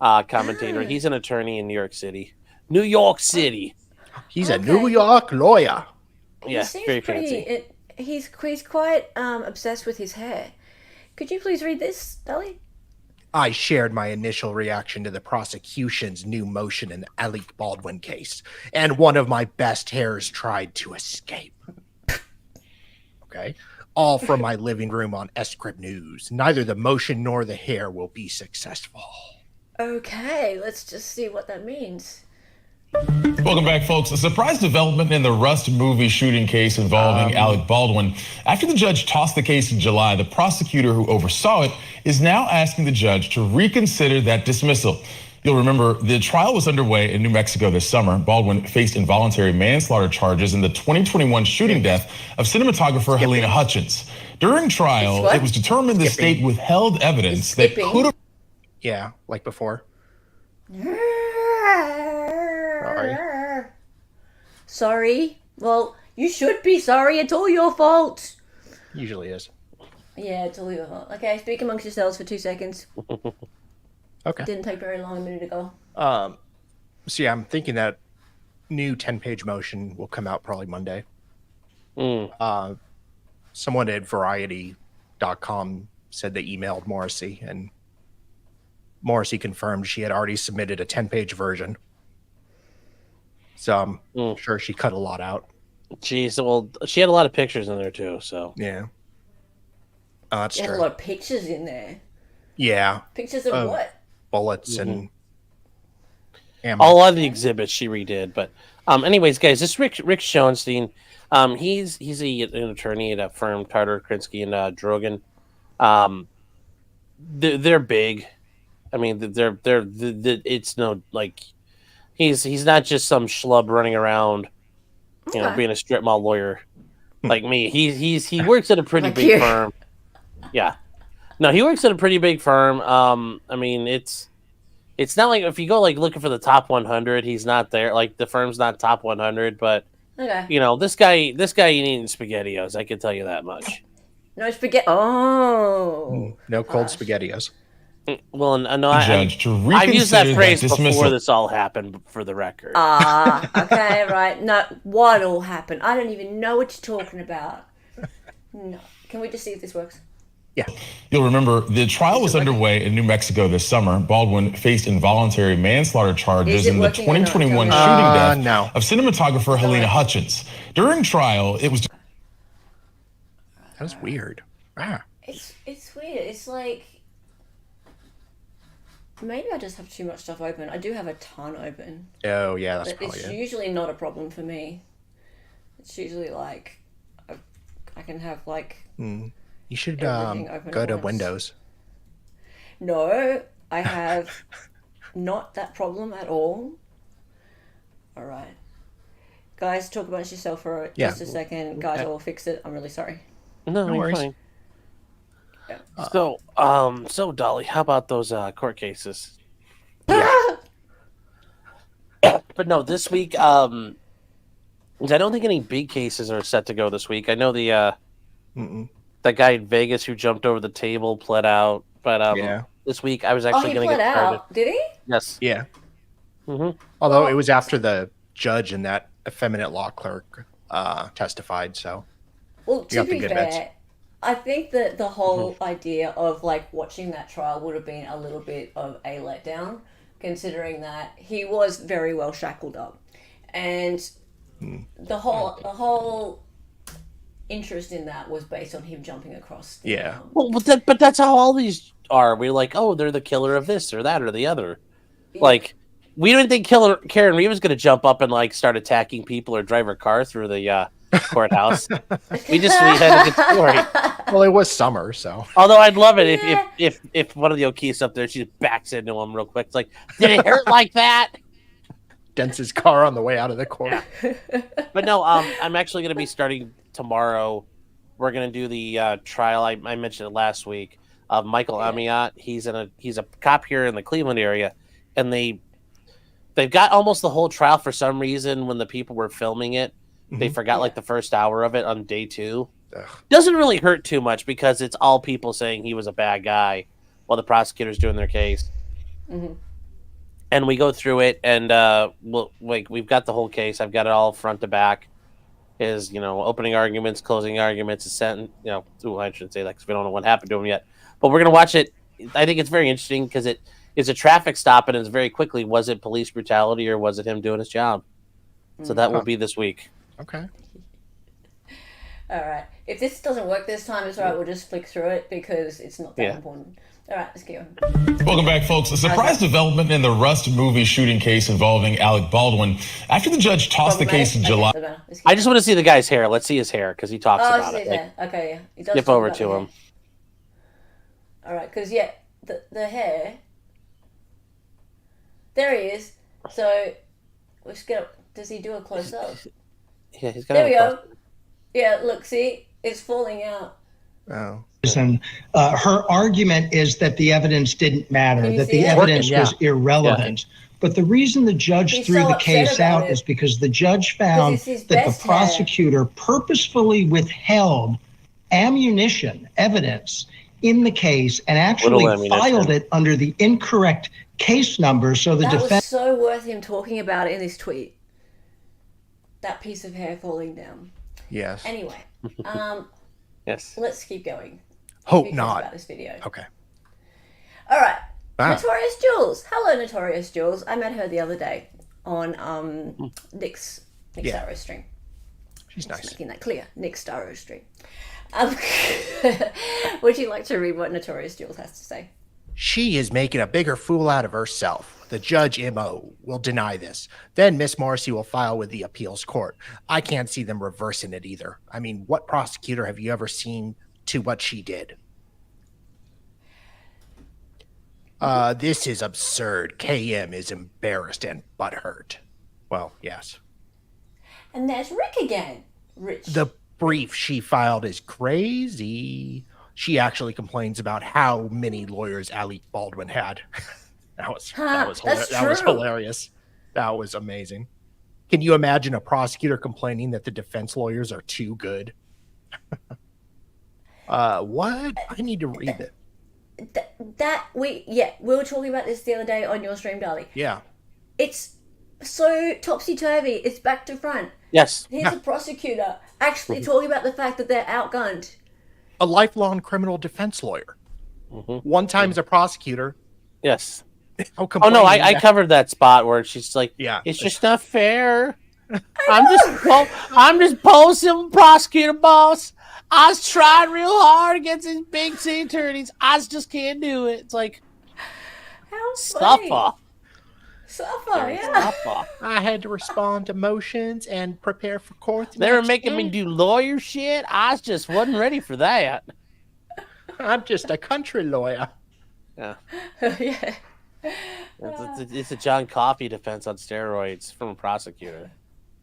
C: commentator. He's an attorney in New York City. New York City.
B: He's a New York lawyer.
C: Yeah, very fancy.
A: He's quite obsessed with his hair. Could you please read this, Dolly?
B: I shared my initial reaction to the prosecution's new motion in the Alec Baldwin case, and one of my best hairs tried to escape. Okay? All from my living room on Escript News. Neither the motion nor the hair will be successful.
A: Okay, let's just see what that means.
G: Welcome back, folks. A surprise development in the Rust movie shooting case involving Alec Baldwin. After the judge tossed the case in July, the prosecutor who oversaw it is now asking the judge to reconsider that dismissal. You'll remember the trial was underway in New Mexico this summer. Baldwin faced involuntary manslaughter charges in the 2021 shooting death of cinematographer Helena Hutchins. During trial, it was determined the state withheld evidence that could have...
B: Yeah, like before.
A: Sorry. Well, you should be sorry. It's all your fault.
B: Usually is.
A: Yeah, it's all your fault. Okay, speak amongst yourselves for 2 seconds.
B: Okay.
A: Didn't take very long a minute ago.
B: So yeah, I'm thinking that new 10-page motion will come out probably Monday. Someone at Variety.com said they emailed Morrissey, and Morrissey confirmed she had already submitted a 10-page version. So I'm sure she cut a lot out.
C: Jeez, well, she had a lot of pictures in there too, so.
B: Yeah. That's
A: She had
B: true.
A: a lot of pictures in there.
B: Yeah.
A: Pictures of what?
B: Bullets and ammo.
C: A lot of the exhibits she redid, but anyways, guys, this Rick Schoenstein, he's an attorney at a firm, Tartar, Krinsky, and Drogan. They're big. I mean, they're it's no like he's not just some schlub running around, you know, being a strip mall lawyer like me. He works at a pretty big firm. Yeah. No, he works at a pretty big firm. I mean, it's not like if you go like looking for the top 100, he's not there. Like the firm's not top 100, but you know, this guy ain't eating SpaghettiOs. I can tell you that much.
A: No spaghetti. Oh.
B: No cold SpaghettiOs.
C: Well, no,
G: I've
C: used that phrase before this all happened, for the record.
A: Okay, right. No, what all happened? I don't even know what you're talking about. No. Can we just see if this works?
B: Yeah.
G: You'll remember the trial was underway in New Mexico this summer. Baldwin faced involuntary manslaughter charges in the 2021 shooting death of cinematographer Helena Hutchins. During trial, it was...
B: That was weird. Ah.
A: It's weird. It's like... Maybe I just have too much stuff open. I do have a ton open.
B: Oh, yeah, that's
A: but
B: probably
A: it's
B: it.
A: usually not a problem for me. It's usually like... I can have like...
B: You should go to Windows.
A: No, I have not that problem at all. All right. Guys, talk amongst yourself for just a second. Guys, I will fix it. I'm really sorry.
C: No worries. Fine.
A: Yeah.
C: So Dolly, how about those court cases?
B: Yeah.
C: But no, this week, I don't think any big cases are set to go this week. I know the that guy in Vegas who jumped over the table pled out, but this week I was actually going to get started.
A: Out. Did he?
C: Yes.
B: Yeah. Although it was after the judge and that effeminate law clerk testified, so.
A: Well, to be fair, I think that the whole idea of like watching that trial would have been a little bit of a letdown, considering that he was very well shackled up, and the whole interest in that was based on him jumping across.
C: Well, but that's how all these are. We're like, oh, they're the killer of this or that or the other. Yeah. Like, we didn't think Karen Reed was going to jump up and like start attacking people or drive her car through the courthouse. we had a good story.
B: Well, it was summer, so.
C: Although I'd love it if one of the O'Keefe's up there, she just backs into him real quick. It's like, did it hurt like that?
B: Dents his car on the way out of the court.
C: Yeah. But no, I'm actually going to be starting tomorrow. We're going to do the trial. I mentioned it last week of Michael Amiot. He's a cop here in the Cleveland area, and they've got almost the whole trial for some reason. When the people were filming it, they forgot like the first hour of it on day 2. Ugh. Doesn't really hurt too much because it's all people saying he was a bad guy while the prosecutor's doing their case. And we go through it, and we've got the whole case. I've got it all front to back. His, opening arguments, closing arguments, his sentence. I shouldn't say that because we don't know what happened to him yet. But we're gonna watch it. I think it's very interesting because it is a traffic stop, and it's very quickly. Was it police brutality or was it him doing his job? So that will be this week.
B: Okay.
A: All right. If this doesn't work this time, it's alright. We'll just flick through it because it's not that important. All right, let's go.
G: Welcome back, folks. A surprise development in the Rust movie shooting case involving Alec Baldwin. After the judge tossed the case in July.
C: I just want to see the guy's hair. Let's see his hair because he talks about it.
A: Okay, yeah. He does
C: skip
A: talk
C: over
A: about
C: to him.
A: All right, because the hair. There he is. So let's get. Does he do a close up?
C: Yeah, he's got.
A: There we go. Yeah, look, see, it's falling out.
B: Oh.
H: And her argument is that the evidence didn't matter, that the evidence was irrelevant. But the reason the judge threw the case out is because the judge found that the prosecutor purposefully withheld ammunition evidence in the case and actually filed it under the incorrect case number. So the defense. That was
A: so worth him talking about it in this tweet. That piece of hair falling down.
B: Yes.
A: Anyway,
C: yes.
A: Let's keep going.
B: Hope not.
A: About this video.
B: Okay.
A: All right. Notorious Jules. Hello, Notorious Jules. I met her the other day on Nick's Starro stream.
B: She's nice.
A: Just making that clear. Nick's Starro stream. Would you like to read what Notorious Jules has to say?
B: She is making a bigger fool out of herself. The judge MO will deny this. Then Miss Morrissey will file with the appeals court. I can't see them reversing it either. I mean, what prosecutor have you ever seen to what she did? This is absurd. KM is embarrassed and butthurt. Well, yes.
A: And there's Rick again. Rich.
B: The brief she filed is crazy. She actually complains about how many lawyers Alec Baldwin had. That was hilarious. That was amazing. Can you imagine a prosecutor complaining that the defense lawyers are too good? What? I need to read it.
A: We were talking about this the other day on your stream, darling.
B: Yeah.
A: It's so topsy-turvy. It's back to front.
C: Yes.
A: Here's a prosecutor actually talking about the fact that they're outgunned.
B: A lifelong criminal defense lawyer. One time as a prosecutor.
C: Yes. Oh no, I covered that spot where she's like, it's just not fair. I'm just posting prosecutor boss. I was trying real hard against these big city attorneys. I just can't do it. It's like, suffer.
B: I had to respond to motions and prepare for court.
C: They were making me do lawyer shit. I just wasn't ready for that.
B: I'm just a country lawyer.
C: Yeah.
A: Yeah.
C: It's a John Coffey defense on steroids from a prosecutor.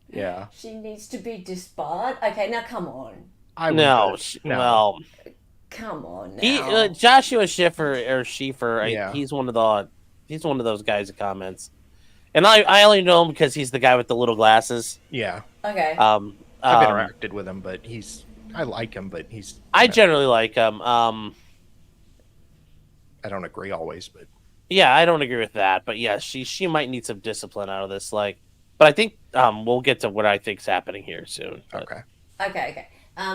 B: Yeah.
A: She needs to be disbarred. Okay, now come on.
C: No.
A: Come on now.
C: Joshua Schiffer, he's one of those guys that comments. And I only know him because he's the guy with the little glasses.
B: Yeah.
A: Okay.
B: I've interacted with him, but I like him, but
C: I generally like him.
B: I don't agree always, but
C: yeah, I don't agree with that. But yeah, she might need some discipline out of this. But I think we'll get to what I think's happening here soon.
B: Okay.
A: Okay.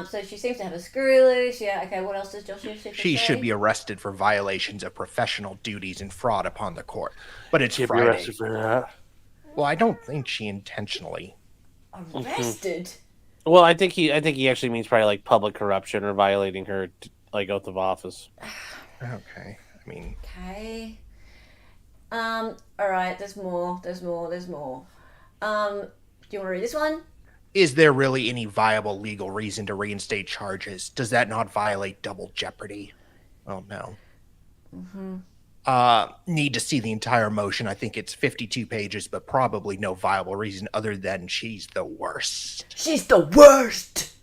A: So she seems to have a screw loose. Yeah. Okay. What else does Joshua say?
B: She should be arrested for violations of professional duties and fraud upon the court. But it's Friday.
C: Be arrested for that.
B: Well, I don't think she intentionally
A: arrested.
C: Well, I think he actually means probably like public corruption or violating her oath of office.
B: Okay. I mean.
A: Okay. All right. There's more. Do you want to read this one?
B: Is there really any viable legal reason to reinstate charges? Does that not violate double jeopardy? Oh, no. Need to see the entire motion. I think it's 52 pages, but probably no viable reason other than she's the worst.
A: She's the worst!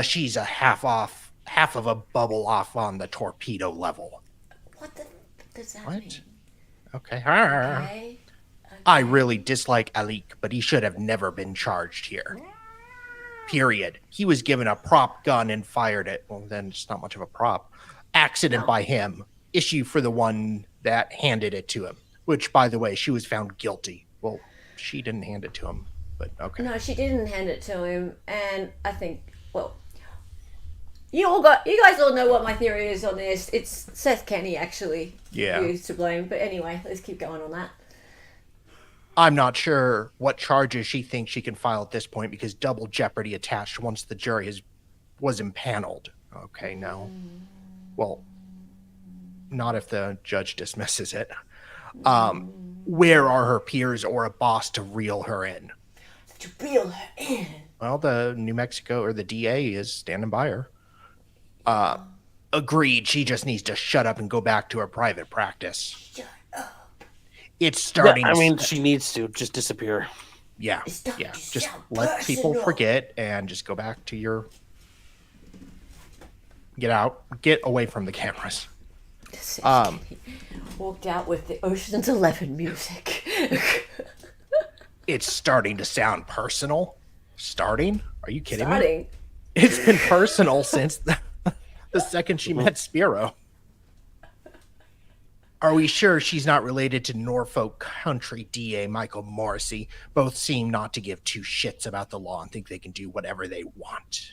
B: She's a half of a bubble off on the torpedo level.
A: What does that mean?
B: Okay.
A: Okay.
B: I really dislike Alec, but he should have never been charged here. Period. He was given a prop gun and fired it. Well, then it's not much of a prop. Accident by him. Issue for the one that handed it to him. Which, by the way, she was found guilty. Well, she didn't hand it to him, but okay.
A: No, she didn't hand it to him, and I think, well, you guys all know what my theory is on this. It's Seth Kenny, actually.
B: Yeah.
A: Who's to blame. But anyway, let's keep going on that.
B: I'm not sure what charges she thinks she can file at this point because double jeopardy attached once the jury has was impaneled. Okay, no. Well, not if the judge dismisses it. Where are her peers or a boss to reel her in?
A: To reel her in?
B: Well, the New Mexico or the DA is standing by her. Agreed, she just needs to shut up and go back to her private practice.
A: Shut up.
B: It's starting
C: I mean, she needs to just disappear.
B: Yeah. Just let people forget and just go back to your... Get away from the cameras.
A: Walked out with the Ocean's 11 music.
B: It's starting to sound personal. Starting? Are you kidding me? It's been personal since the second she met Spiro. Are we sure she's not related to Norfolk Country DA Michael Morrissey? Both seem not to give two shits about the law and think they can do whatever they want.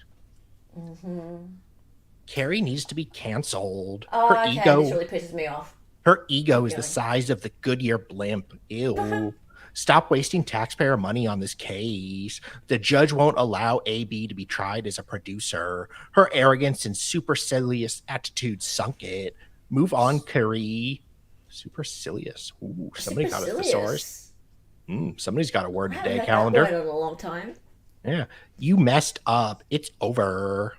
B: Carrie needs to be canceled.
A: Her ego. This really pisses me off.
B: Her ego is the size of the Goodyear blimp. Ew. Stop wasting taxpayer money on this case. The judge won't allow AB to be tried as a producer. Her arrogance and supercilious attitude sunk it. Move on, Carrie. Supercilious. Ooh, somebody got a thesaurus. Somebody's got a word today, calendar.
A: I've in a long time.
B: Yeah. You messed up. It's over.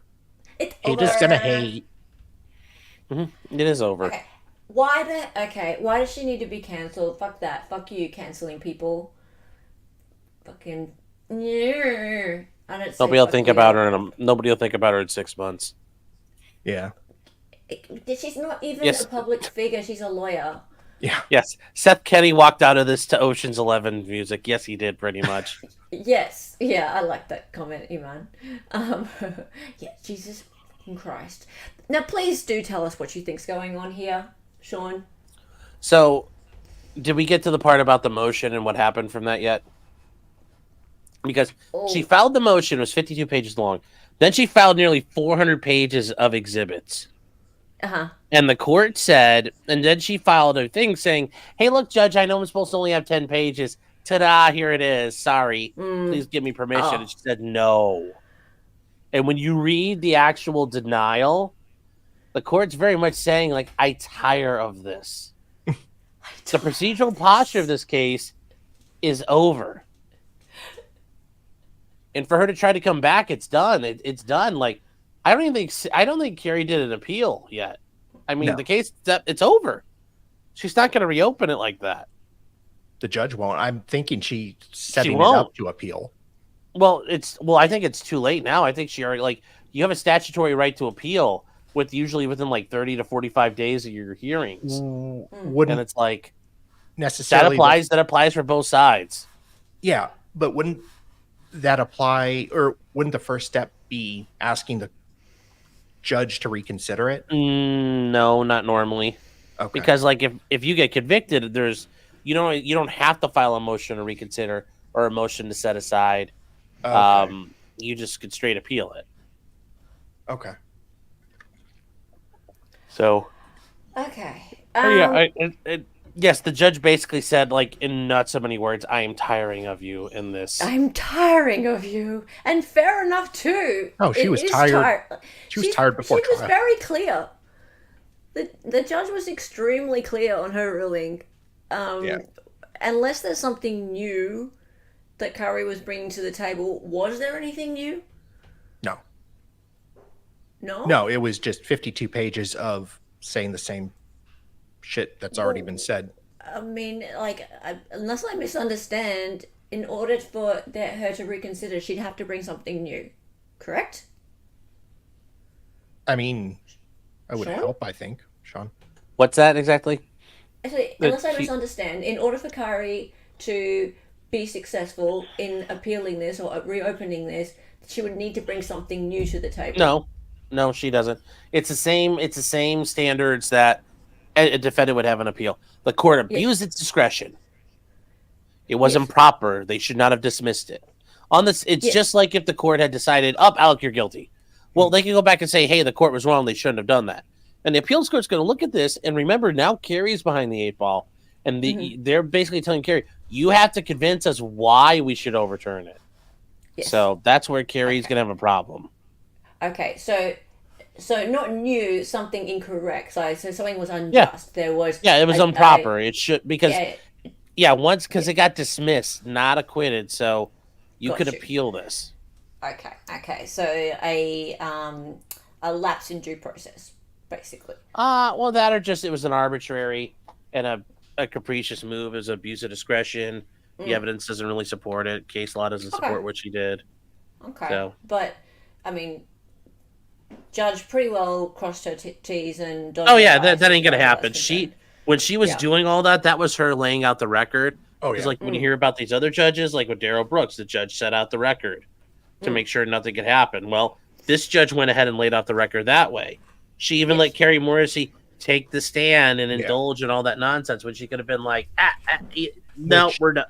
A: It's
B: Haters
A: over.
B: gonna hate.
C: It is over.
A: Okay. Why does she need to be cancelled? Fuck that. Fuck you, cancelling people. Fucking. I don't.
C: Nobody will think about her. Nobody will think about her in 6 months.
B: Yeah.
A: She's not even a public figure. She's a lawyer.
B: Yeah.
C: Yes. Seth Kenny walked out of this to Ocean's 11 music. Yes, he did, pretty much.
A: Yes. Yeah, I like that comment, Iman. Yeah, Jesus Christ. Now, please do tell us what you think's going on here, Sean.
C: So, did we get to the part about the motion and what happened from that yet? Because she filed the motion, it was 52 pages long. Then she filed nearly 400 pages of exhibits. And the court said, and then she filed a thing saying, hey, look, Judge, I know I'm supposed to only have 10 pages. Ta-da, here it is. Sorry. Please give me permission. And she said, no. And when you read the actual denial, the court's very much saying, like, I tire of this. The procedural posture of this case is over. And for her to try to come back, it's done. It's done. Like, I don't think Carrie did an appeal yet. I mean, the case, it's over. She's not going to reopen it like that.
B: The judge won't. I'm thinking she's setting it up to appeal.
C: Well, I think it's too late now. I think she already, like, you have a statutory right to appeal usually within like 30 to 45 days of your hearings.
B: Wouldn't
C: and it's like
B: necessarily
C: that applies for both sides.
B: Yeah, but wouldn't that apply, or wouldn't the first step be asking the judge to reconsider it?
C: No, not normally.
B: Okay.
C: Because like if you get convicted, you don't have to file a motion to reconsider or a motion to set aside. Okay. You just could straight appeal it.
B: Okay.
C: So.
A: Okay.
C: Yes, the judge basically said, like, in not so many words, I am tiring of you in this.
A: I'm tiring of you. And fair enough, too.
B: Oh, she was tired. She was tired before trial.
A: She was very clear. The judge was extremely clear on her ruling. Unless there's something new that Curry was bringing to the table, was there anything new?
B: No.
A: No?
B: No, it was just 52 pages of saying the same shit that's already been said.
A: I mean, like, unless I misunderstand, in order for her to reconsider, she'd have to bring something new. Correct?
B: I mean, I would help, I think, Sean.
C: What's that exactly?
A: Actually, unless I misunderstand, in order for Curry to be successful in appealing this or reopening this, she would need to bring something new to the table.
C: No, she doesn't. It's the same standards that a defendant would have an appeal. The court abused its discretion. It was improper. They should not have dismissed it. On this, it's just like if the court had decided, Alec, you're guilty. Well, they can go back and say, hey, the court was wrong. They shouldn't have done that. And the appeals court's going to look at this and remember, now Carrie's behind the 8 ball. And they're basically telling Carrie, you have to convince us why we should overturn it. Yes. So that's where Carrie's going to have a problem.
A: Okay, so not new, something incorrect. So something was unjust. There was
C: it was improper. It should because once because it got dismissed, not acquitted, so you could appeal this.
A: Okay. So a lapse in due process, basically.
C: Well, that or just it was an arbitrary and a capricious move. It was abuse of discretion. The evidence doesn't really support it. Case law doesn't support what she did.
A: Okay.
C: So.
A: But I mean, Judge pretty well crossed her T's and dotted
C: that ain't gonna happen. When she was doing all that was her laying out the record. Because like when you hear about these other judges, like with Darryl Brooks, the judge set out the record to make sure nothing could happen. Well, this judge went ahead and laid out the record that way. She even let Carrie Morrissey take the stand and indulge in all that nonsense when she could have been like, no, we're done.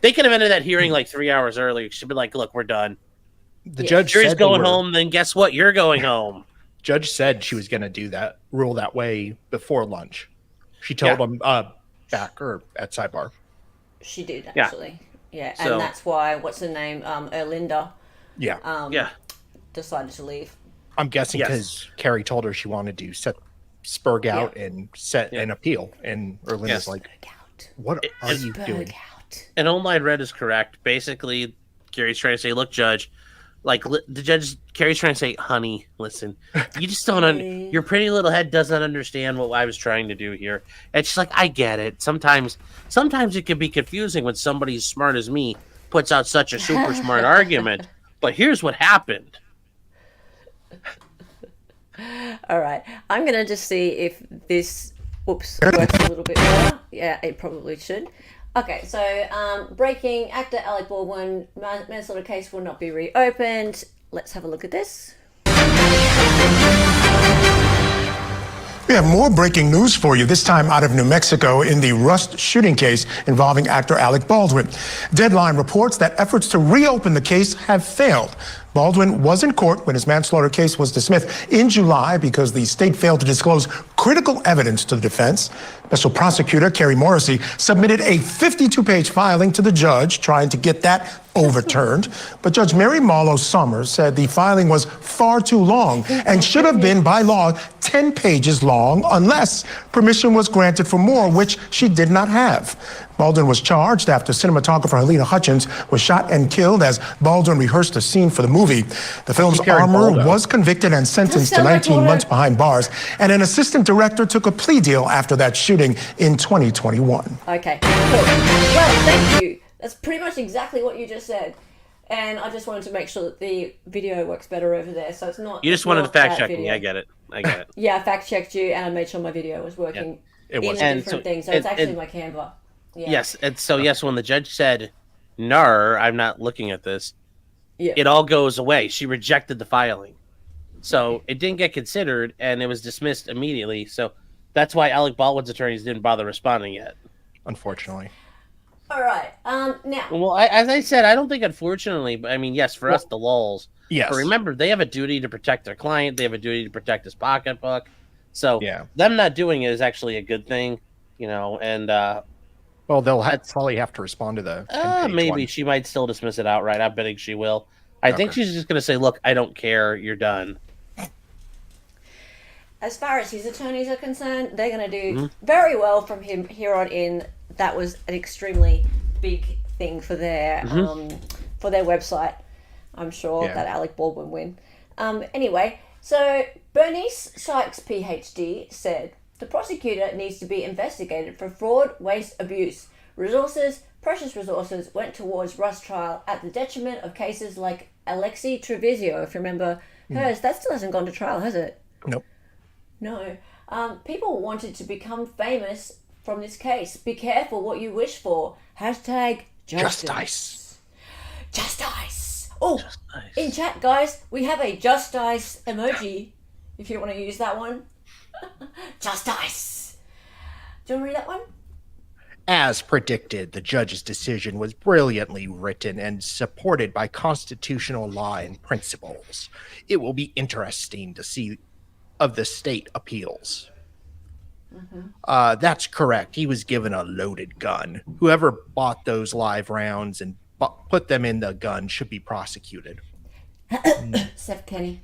C: They could have ended that hearing like 3 hours earlier. She'd be like, look, we're done.
B: The judge
C: said going home, then guess what? You're going home.
B: Judge said she was going to do that, rule that way before lunch. She told him back or at sidebar.
A: She did, actually. Yeah, and that's why, what's her name? Erlinda. Decided to leave.
B: I'm guessing because Carrie told her she wanted to set Spurg out and set an appeal. And Erlinda's like, what are you doing?
C: And all I read is correct. Basically, Carrie's trying to say, look, Judge, Carrie's trying to say, honey, listen, you just don't, your pretty little head doesn't understand what I was trying to do here. And she's like, I get it. Sometimes it can be confusing when somebody as smart as me puts out such a super smart argument. But here's what happened.
A: All right. I'm going to just see if this, works a little bit better. Yeah, it probably should. Okay, so breaking, actor Alec Baldwin, manslaughter case will not be reopened. Let's have a look at this.
I: We have more breaking news for you, this time out of New Mexico in the Rust shooting case involving actor Alec Baldwin. Deadline reports that efforts to reopen the case have failed. Baldwin was in court when his manslaughter case was dismissed in July because the state failed to disclose critical evidence to the defense. Special prosecutor Carrie Morrissey submitted a 52-page filing to the judge trying to get that overturned. But Judge Mary Marlowe Summers said the filing was far too long and should have been, by law, 10 pages long unless permission was granted for more, which she did not have. Baldwin was charged after cinematographer Helena Hutchins was shot and killed as Baldwin rehearsed a scene for the movie. The film's armor was convicted and sentenced to 19 months behind bars, and an assistant director took a plea deal after that shooting in 2021.
A: Okay, cool. Well, thank you. That's pretty much exactly what you just said. And I just wanted to make sure that the video works better over there, so it's not...
C: You just wanted to fact check me. I get it.
A: Yeah, I fact checked you, and I made sure my video was working in a different thing, so it's actually my Canva. Yeah.
C: Yes, and so when the judge said, "Nar, I'm not looking at this," it all goes away. She rejected the filing, so it didn't get considered, and it was dismissed immediately. So that's why Alec Baldwin's attorneys didn't bother responding yet,
B: unfortunately.
A: All right. Now.
C: Well, as I said, I don't think unfortunately, but I mean, yes, for us, the lulls.
B: Yes.
C: But remember, they have a duty to protect their client. They have a duty to protect his pocketbook. So them not doing it is actually a good thing, and.
B: Well, they'll probably have to respond to the
C: maybe
B: one.
C: She might still dismiss it outright. I'm betting she will. I think she's just going to say, look, I don't care. You're done.
A: As far as his attorneys are concerned, they're going to do very well from here on in. That was an extremely big thing for their website. I'm sure that Alec Baldwin win. Anyway, so Bernice Sykes, PhD, said, the prosecutor needs to be investigated for fraud, waste, abuse. Precious resources went towards Rust trial at the detriment of cases like Alexei Treviso, if you remember hers. That still hasn't gone to trial, has it?
B: Nope.
A: No. People wanted to become famous from this case. Be careful what you wish for. Hashtag justice. Justice. Oh, in chat, guys, we have a justice emoji, if you want to use that one. Justice. Do you want to read that one?
B: As predicted, the judge's decision was brilliantly written and supported by constitutional law and principles. It will be interesting to see of the state appeals. That's correct. He was given a loaded gun. Whoever bought those live rounds and put them in the gun should be prosecuted.
A: Seth Kenny.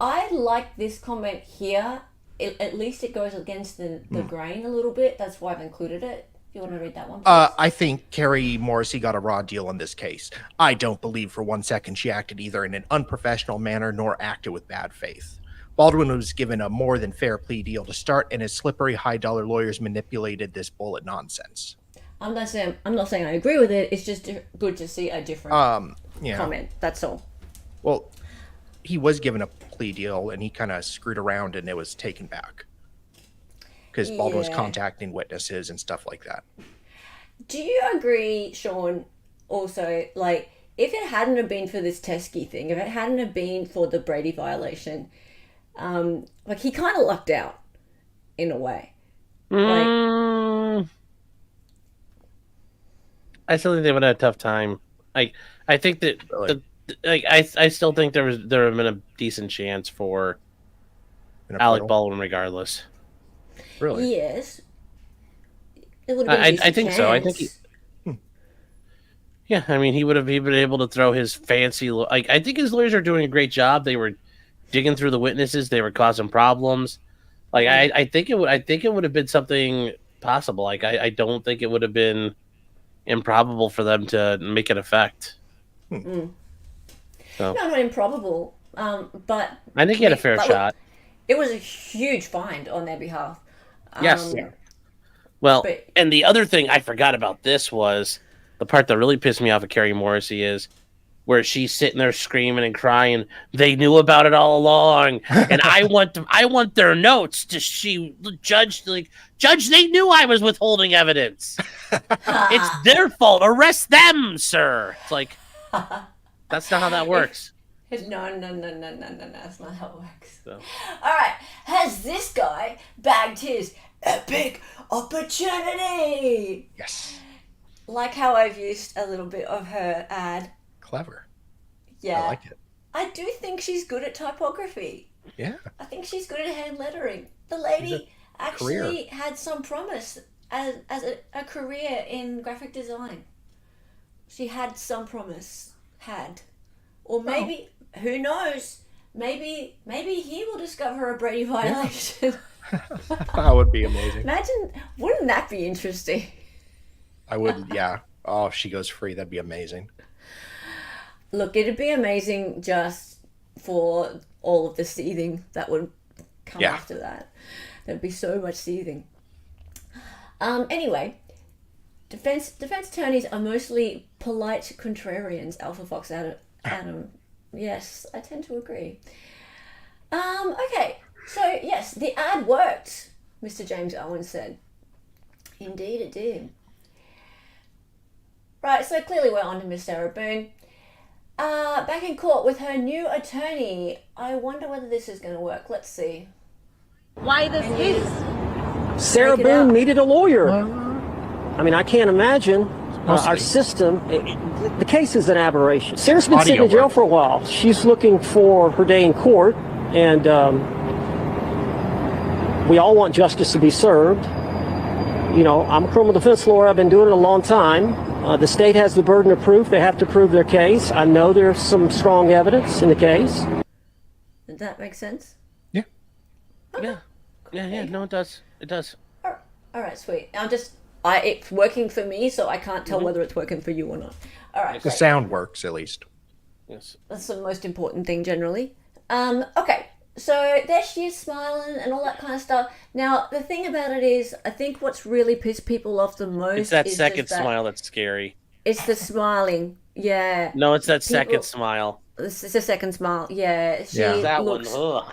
A: I like this comment here. At least it goes against the grain a little bit. That's why I've included it. You want to read that one, please?
B: I think Carrie Morrissey got a raw deal in this case. I don't believe for 1 second she acted either in an unprofessional manner nor acted with bad faith. Baldwin was given a more than fair plea deal to start, and his slippery high-dollar lawyers manipulated this bullet nonsense.
A: I'm not saying I agree with it. It's just good to see a different comment. That's all.
B: Well, he was given a plea deal, and he kind of screwed around, and it was taken back. Because Baldwin was contacting witnesses and stuff like that.
A: Do you agree, Sean, also, like, if it hadn't have been for this Teskey thing, if it hadn't have been for the Brady violation, like, he kind of lucked out, in a way. Like,
C: I still think they would have had a tough time. I think that,
B: Really?
C: I still think there would have been a decent chance for Alec Baldwin regardless.
B: Really?
A: yes. It would have been a decent
C: I think so. I think
A: chance.
C: yeah, I mean, he would have been able to throw his fancy. Like, I think his lawyers are doing a great job. They were digging through the witnesses. They were causing problems. Like, I think it would have been something possible. Like, I don't think it would have been improbable for them to make an effect. So.
A: No, not improbable. But
C: I think he had a fair shot.
A: It was a huge find on their behalf.
C: Yes. Well, and the other thing I forgot about this was the part that really pissed me off of Carrie Morrissey is where she's sitting there screaming and crying. They knew about it all along, and I want their notes. Judge, they knew I was withholding evidence. It's their fault. Arrest them, sir. It's like that's not how that works.
A: No, that's not how it works. So. All right, has this guy bagged his epic opportunity?
B: Yes.
A: Like how I've used a little bit of her ad.
B: Clever.
A: Yeah.
B: I like it.
A: I do think she's good at typography.
B: Yeah.
A: I think she's good at hand lettering. The lady actually had some promise as a career in graphic design. She had some promise. Or maybe, who knows, maybe he will discover a Brady violation.
B: That would be amazing.
A: Imagine, wouldn't that be interesting?
B: I would, yeah. Oh, if she goes free, that'd be amazing.
A: Look, it'd be amazing just for all of the seething that would come after that. There'd be so much seething. Anyway, defense attorneys are mostly polite contrarians, Alpha Fox Adam. Yes, I tend to agree. Okay, so yes, the ad worked, Mr. James Owen said. Indeed it did. Right, so clearly we're on to Miss Sarah Boone. Back in court with her new attorney. I wonder whether this is going to work. Let's see.
J: Why this case?
K: Sarah Boone needed a lawyer. I mean, I can't imagine our system. The case is an aberration. Sarah's been sitting in jail for a while. She's looking for her day in court, and we all want justice to be served. You know, I'm a criminal defense lawyer. I've been doing it a long time. The state has the burden of proof. They have to prove their case. I know there's some strong evidence in the case.
A: Does that make sense?
B: Yeah.
A: Okay.
C: Yeah. No, it does. It does.
A: All right, sweet. It's working for me, so I can't tell whether it's working for you or not. All right.
B: The sound works, at least.
C: Yes.
A: That's the most important thing generally. Okay. So there she is smiling and all that kind of stuff. Now, the thing about it is, I think what's really pissed people off the most
C: It's that second smile that's scary.
A: It's the smiling. Yeah.
C: No, it's that second smile.
A: It's the second smile. Yeah.
C: That one. Ugh.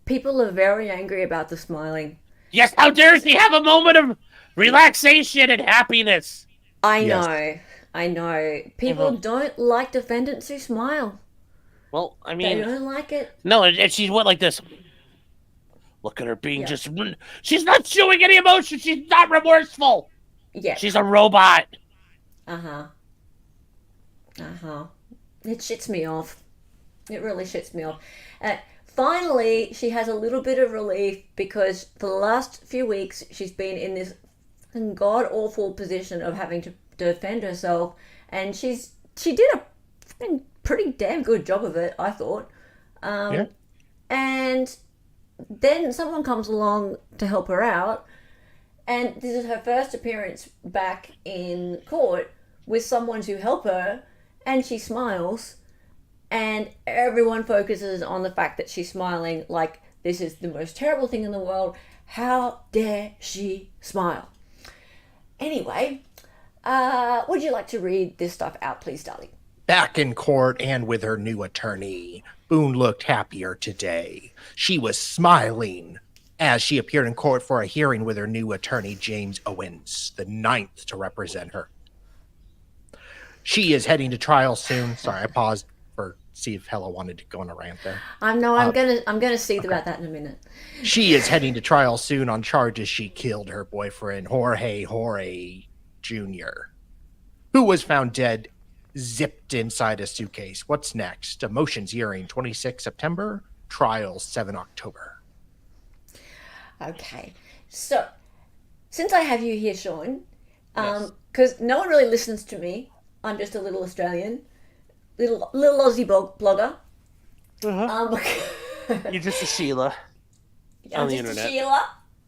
A: People are very angry about the smiling.
C: Yes, how dare she have a moment of relaxation and happiness?
A: I know. People don't like defendants who smile.
C: Well, I mean...
A: They don't like it.
C: No, and she's like this. Look at her being just... She's not showing any emotion. She's not remorseful.
A: Yeah.
C: She's a robot.
A: Uh-huh. It shits me off. It really shits me off. Finally, she has a little bit of relief because for the last few weeks, she's been in this god-awful position of having to defend herself. And she did a pretty damn good job of it, I thought. And then someone comes along to help her out, and this is her first appearance back in court with someone to help her, and she smiles, and everyone focuses on the fact that she's smiling like this is the most terrible thing in the world. How dare she smile? Anyway, would you like to read this stuff out, please, darling?
B: Back in court and with her new attorney, Boone looked happier today. She was smiling as she appeared in court for a hearing with her new attorney, James Owens, the 9th to represent her. She is heading to trial soon. Sorry, I paused for see if Hella wanted to go on a rant there.
A: I'm gonna see about that in a minute.
B: She is heading to trial soon on charges she killed her boyfriend, Jorge Jr., who was found dead, zipped inside a suitcase. What's next? A motions hearing 26 September, trial 7 October.
A: Okay, so since I have you here, Sean, because no one really listens to me, I'm just a little Australian, little Aussie blogger.
C: You're just a Sheila on the internet.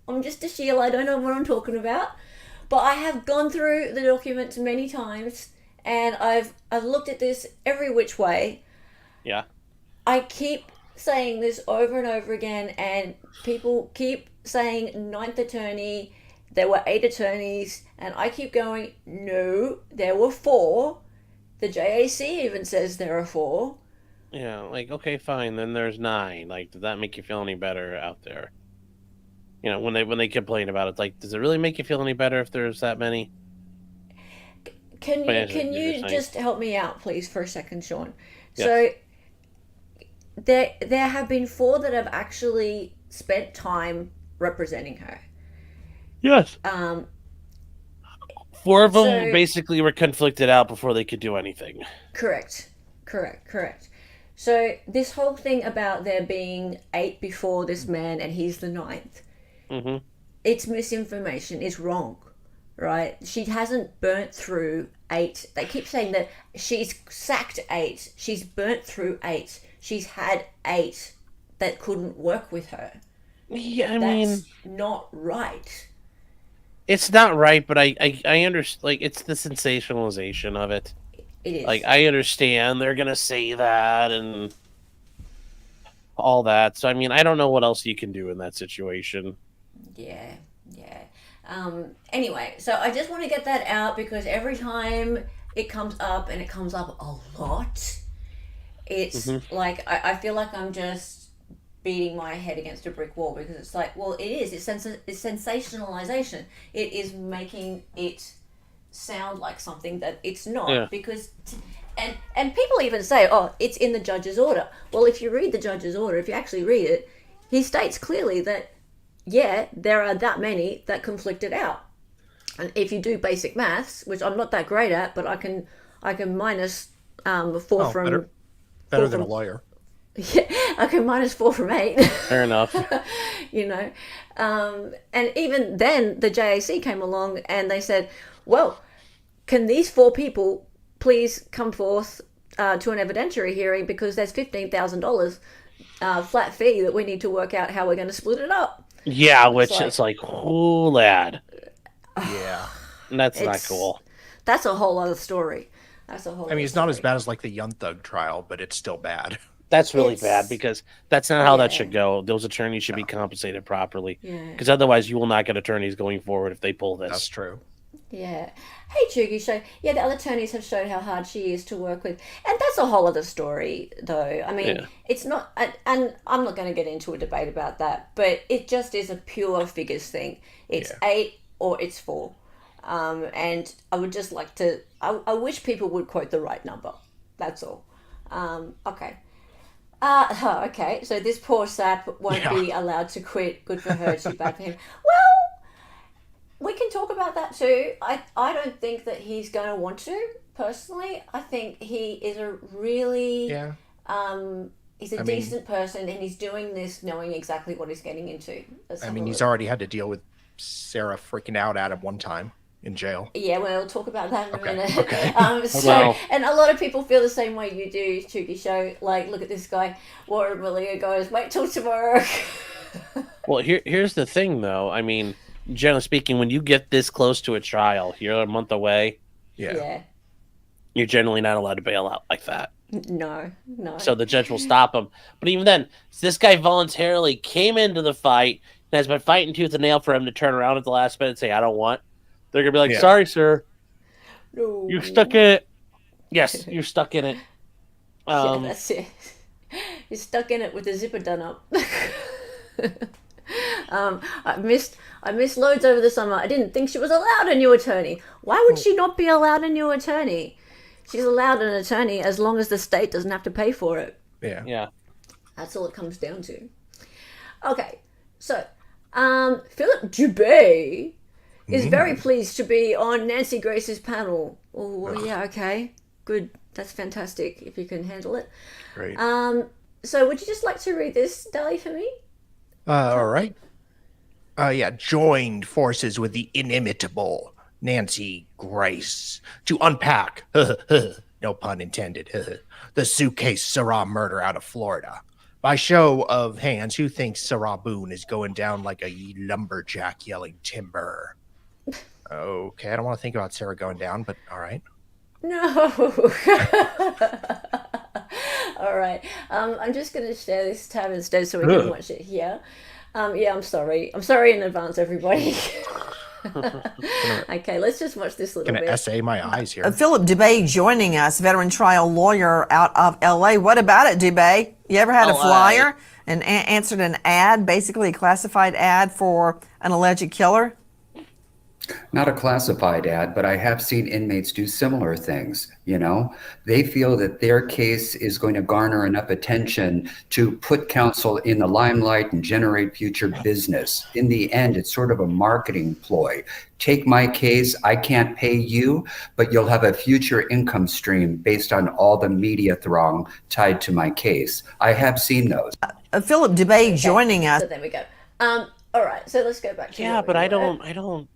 A: I'm just a Sheila. I don't know what I'm talking about, but I have gone through the documents many times, and I've looked at this every which way.
C: Yeah.
A: I keep saying this over and over again, and people keep saying 9th attorney. There were 8 attorneys, and I keep going, no, there were 4. The JAC even says there are 4.
C: Yeah, like, okay, fine, then there's 9. Like, does that make you feel any better out there? You know, when they complain about it, like, does it really make you feel any better if there's that many?
A: Can you just help me out, please, for a second, Sean?
C: Yes.
A: So there have been 4 that have actually spent time representing her.
C: Yes. 4 of them basically were conflicted out before they could do anything.
A: Correct. So this whole thing about there being 8 before this man and he's the 9th, it's misinformation. It's wrong, right? She hasn't burnt through 8. They keep saying that she's sacked 8. She's burnt through 8. She's had 8 that couldn't work with her.
C: Yeah,
A: That's not right.
C: It's not right, but I understand. Like, it's the sensationalization of it.
A: It is.
C: Like, I understand they're gonna say that and all that. So I mean, I don't know what else you can do in that situation.
A: Yeah. Anyway, so I just want to get that out because every time it comes up, and it comes up a lot, it's like I feel like I'm just beating my head against a brick wall because it's like, well, it's sensationalization. It is making it sound like something that it's not because and people even say, oh, it's in the judge's order. Well, if you read the judge's order, if you actually read it, he states clearly that there are that many that conflicted out. And if you do basic maths, which I'm not that great at, but I can minus 4 from
B: better than a lawyer.
A: Yeah, I can minus 4 from 8.
C: Fair enough.
A: You know, and even then the JAC came along and they said, well, can these 4 people please come forth to an evidentiary hearing because there's $15,000 flat fee that we need to work out how we're going to split it up.
C: Yeah, which it's like, oh, lad.
B: Yeah.
C: That's not cool.
A: That's a whole other story.
B: I mean, it's not as bad as like the Young Thug trial, but it's still bad.
C: That's really bad because that's not how that should go. Those attorneys should be compensated properly. Because otherwise you will not get attorneys going forward if they pull this.
B: That's true.
A: Yeah. Hey, Chugi, so the other attorneys have showed how hard she is to work with. And that's a whole other story, though. I mean, it's not, and I'm not going to get into a debate about that, but it just is a pure figures thing. It's 8 or it's 4. And I would just like to, I wish people would quote the right number. That's all. Okay. Okay, so this poor sap won't be allowed to quit. Good for her. Too bad for him. Well, we can talk about that too. I don't think that he's going to want to, personally. I think he is a really... he's a decent person, and he's doing this knowing exactly what he's getting into.
B: I mean, he's already had to deal with Sarah freaking out at him one time. in jail?
A: Yeah, we'll talk about that in a minute.
B: Okay.
A: And a lot of people feel the same way you do, Chuki Show. Like, look at this guy. Warren Malia goes, wait till tomorrow.
C: Well, here's the thing, though. I mean, generally speaking, when you get this close to a trial, you're a month away.
A: Yeah.
C: You're generally not allowed to bail out like that.
A: No.
C: So the judge will stop him. But even then, this guy voluntarily came into the fight and has been fighting tooth and nail for him to turn around at the last minute and say, I don't want. They're going to be like, sorry, sir.
A: No.
C: You're stuck in it. Yes, you're stuck in it.
A: Yeah, that's it. You're stuck in it with the zipper done up. I missed loads over the summer. I didn't think she was allowed a new attorney. Why would she not be allowed a new attorney? She's allowed an attorney as long as the state doesn't have to pay for it.
C: Yeah.
A: That's all it comes down to. Okay, so Philip Dubé is very pleased to be on Nancy Grace's panel. Oh, yeah, okay. Good. That's fantastic if you can handle it.
B: Great.
A: So would you just like to read this, Dali, for me?
B: All right. Joined forces with the inimitable Nancy Grace to unpack, no pun intended, the Suitcase Sarah murder out of Florida. By show of hands, who thinks Sarah Boone is going down like a lumberjack yelling timber? Okay, I don't want to think about Sarah going down, but all right.
A: No. All right. I'm just going to share this tab instead so we can watch it here. I'm sorry. I'm sorry in advance, everybody. Okay, let's just watch this little bit.
B: Gonna essay my eyes here.
L: Philip Dubé joining us, veteran trial lawyer out of LA. What about it, Dubé? You ever had a flyer and answered an ad, basically a classified ad for an alleged killer?
M: Not a classified ad, but I have seen inmates do similar things. They feel that their case is going to garner enough attention to put counsel in the limelight and generate future business. In the end, it's sort of a marketing ploy. Take my case, I can't pay you, but you'll have a future income stream based on all the media throng tied to my case. I have seen those.
L: Philip Dubé joining us.
A: So there we go. All right, so let's go back to
C: but I don't.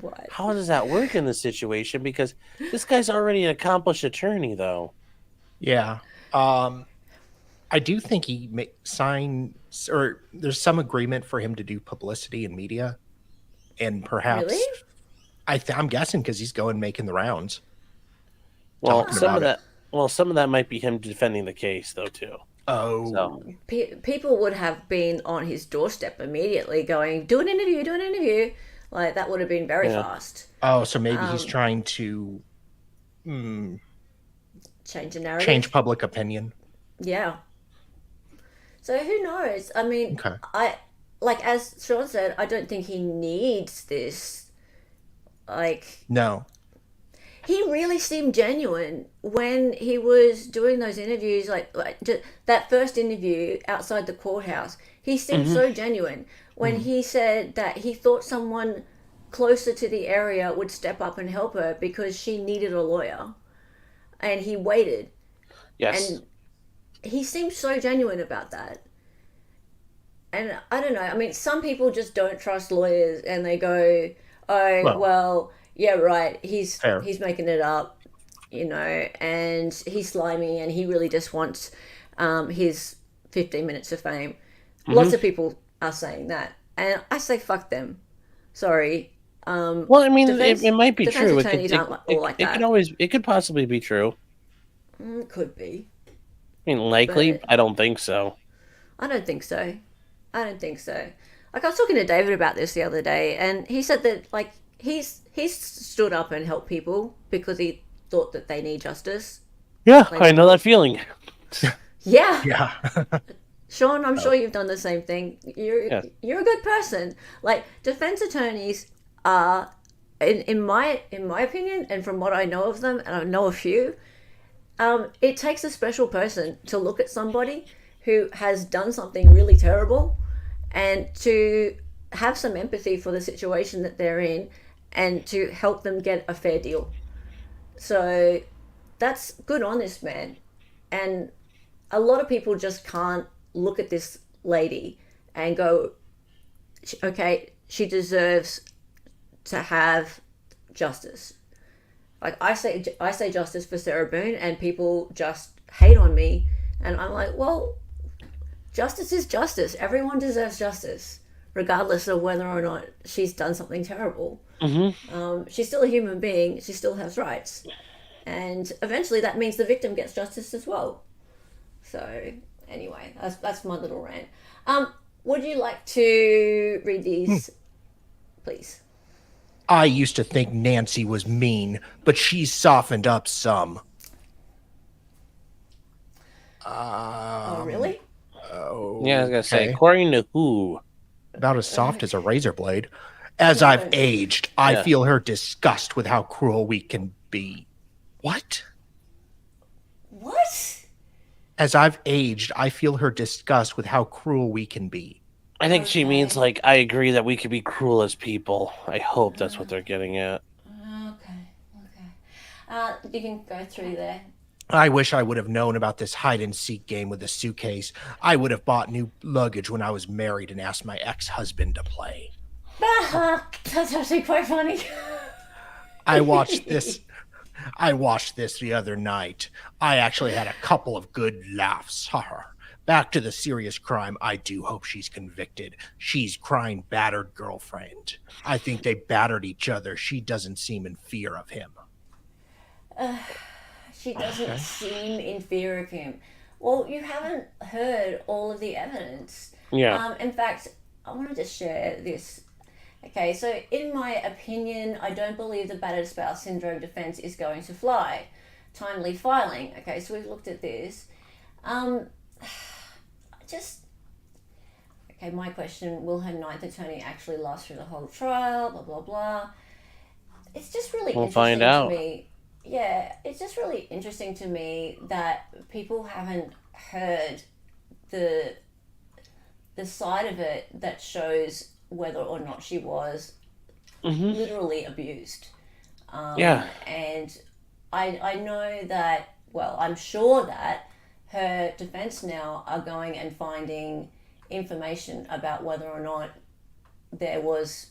A: What?
C: How does that work in this situation? Because this guy's already an accomplished attorney, though.
B: Yeah. I do think he signed, or there's some agreement for him to do publicity and media. And perhaps,
A: really?
B: I'm guessing because he's making the rounds.
C: Well, some of that might be him defending the case, though, too.
B: Oh.
C: So.
A: People would have been on his doorstep immediately going, do an interview. Like, that would have been very fast.
B: Oh, so maybe he's trying to
A: change the narrative.
B: Change public opinion.
A: Yeah. So who knows? I mean,
B: okay.
A: As Sean said, I don't think he needs this.
B: No.
A: He really seemed genuine when he was doing those interviews, that first interview outside the courthouse. He seemed so genuine when he said that he thought someone closer to the area would step up and help her because she needed a lawyer. And he waited.
C: Yes.
A: And he seemed so genuine about that. And I don't know. I mean, some people just don't trust lawyers and they go, well yeah, right. He's making it up, and he's slimy and he really just wants his 15 minutes of fame. Lots of people are saying that, and I say fuck them. Sorry.
C: Well, I mean, it might be true. It could possibly be true.
A: It could be.
C: I mean, likely. I don't think so.
A: I don't think so. I was talking to David about this the other day, and he said that he's stood up and helped people because he thought that they need justice.
C: Yeah, I know that feeling.
A: Yeah. Sean, I'm sure you've done the same thing. You're a good person. Defense attorneys are, in my opinion, and from what I know of them, and I know a few, it takes a special person to look at somebody who has done something really terrible and to have some empathy for the situation that they're in and to help them get a fair deal. So that's good on this man. And a lot of people just can't look at this lady and go, okay, she deserves to have justice. Like, I say justice for Sarah Boone, and people just hate on me, and I'm like, well, justice is justice. Everyone deserves justice, regardless of whether or not she's done something terrible. She's still a human being. She still has rights, and eventually that means the victim gets justice as well. So anyway, that's my little rant. Would you like to read these, please?
B: I used to think Nancy was mean, but she's softened up some.
A: Oh, really?
C: Yeah, I was gonna say, according to who?
B: About as soft as a razor blade. As I've aged, I feel her disgust with how cruel we can be. What?
A: What?
B: As I've aged, I feel her disgust with how cruel we can be.
C: I think she means, like, I agree that we could be cruel as people. I hope that's what they're getting at.
A: Okay. You can go through there.
B: I wish I would have known about this hide-and-seek game with the suitcase. I would have bought new luggage when I was married and asked my ex-husband to play.
A: That's actually quite funny.
B: I watched this the other night. I actually had a couple of good laughs. Back to the serious crime. I do hope she's convicted. She's crying battered girlfriend. I think they battered each other. She doesn't seem in fear of him.
A: She doesn't seem in fear of him. Well, you haven't heard all of the evidence.
C: Yeah.
A: In fact, I want to just share this. Okay, so in my opinion, I don't believe the battered spouse syndrome defense is going to fly. Timely filing. Okay, so we've looked at this. Okay, my question, will her ninth attorney actually last through the whole trial? Blah, blah, blah. It's just really interesting to me. Yeah, it's just really interesting to me that people haven't heard the side of it that shows whether or not she was literally abused. And I know that, well, I'm sure that her defense now are going and finding information about whether or not there was,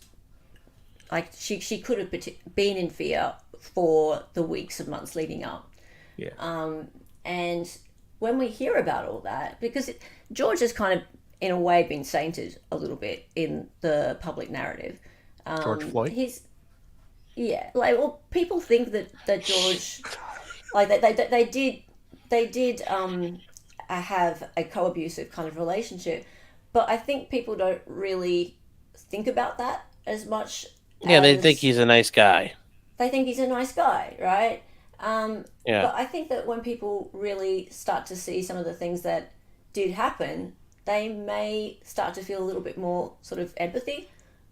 A: like, she could have been in fear for the weeks and months leading up. And when we hear about all that, because George has kind of, in a way, been sainted a little bit in the public narrative.
B: George Floyd?
A: People think that George, like, they did have a co-abusive kind of relationship, but I think people don't really think about that as much.
C: They think he's a nice guy.
A: They think he's a nice guy, right?
C: Yeah.
A: But I think that when people really start to see some of the things that did happen, they may start to feel a little bit more sort of empathy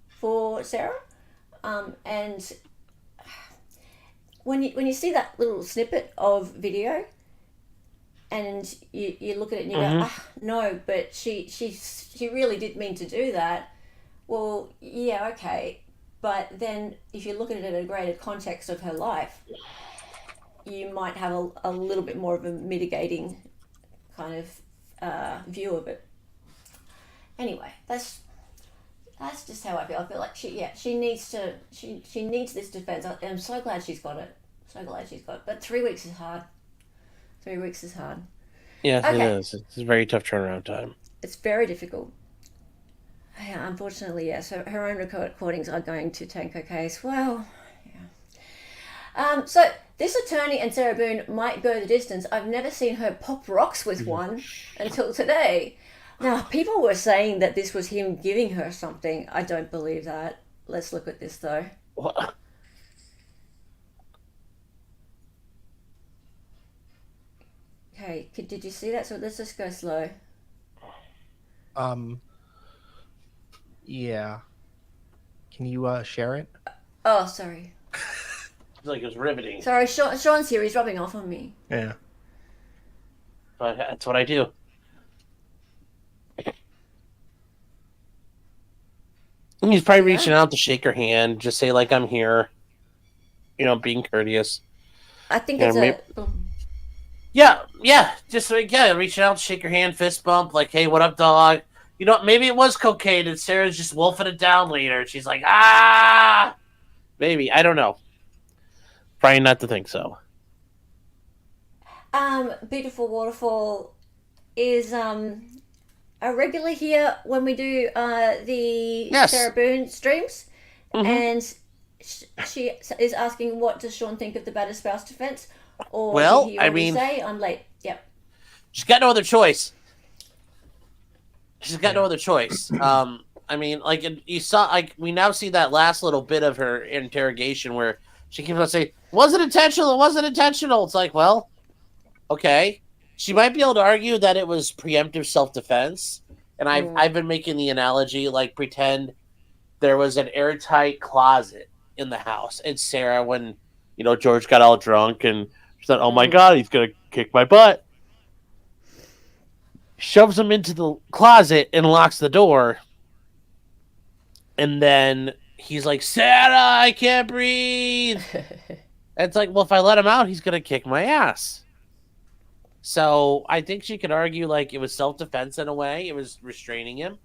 A: for Sarah. And when you see that little snippet of video, and you look at it and you go, no, but she really did mean to do that. Well, yeah, okay. But then if you look at it in a greater context of her life, you might have a little bit more of a mitigating kind of view of it. Anyway, that's just how I feel. I feel like she needs this defense. I'm so glad she's got it. But 3 weeks is hard. 3 weeks is hard.
C: Yeah, okay. It is. It's a very tough turnaround time.
A: It's very difficult. Yeah, unfortunately, yeah. So her own recordings are going to tank her case. Well, yeah. So this attorney and Sarah Boone might go the distance. I've never seen her pop rocks with one until today. Now, people were saying that this was him giving her something. I don't believe that. Let's look at this, though.
C: What?
A: Okay, did you see that? So let's just go slow.
B: Yeah. Can you share it?
A: Oh, sorry.
C: It's like it was riveting.
A: Sorry, Sean's here. He's rubbing off on me.
B: Yeah.
C: But that's what I do. He's probably reaching out to shake her hand, just say, like, I'm here. You know, being courteous.
A: I think it's
C: Yeah, just like, reaching out to shake her hand, fist bump, like, hey, what up, dog? you know, maybe it was cocaine and Sarah's just wolfing it down later. She's like, ah, maybe. I don't know. Trying not to think so.
A: Beautiful Waterfall is a regular here when we do the Sarah Boone streams. And she is asking, what does Sean think of the battered spouse defense? Or
C: well,
A: did he already say I'm late? Yep.
C: She's got no other choice. She's got no other choice. I mean, like you saw, like we now see that last little bit of her interrogation where she keeps on saying, "Wasn't intentional. It wasn't intentional." It's like, well, okay. She might be able to argue that it was preemptive self-defense, and I've been making the analogy like pretend there was an airtight closet in the house, and Sarah, when George got all drunk and she thought, "Oh my God, he's gonna kick my butt," shoves him into the closet and locks the door. And then he's like, "Sarah, I can't breathe." And it's like, well, if I let him out, he's going to kick my ass. So I think she could argue like it was self-defense in a way. It was restraining him.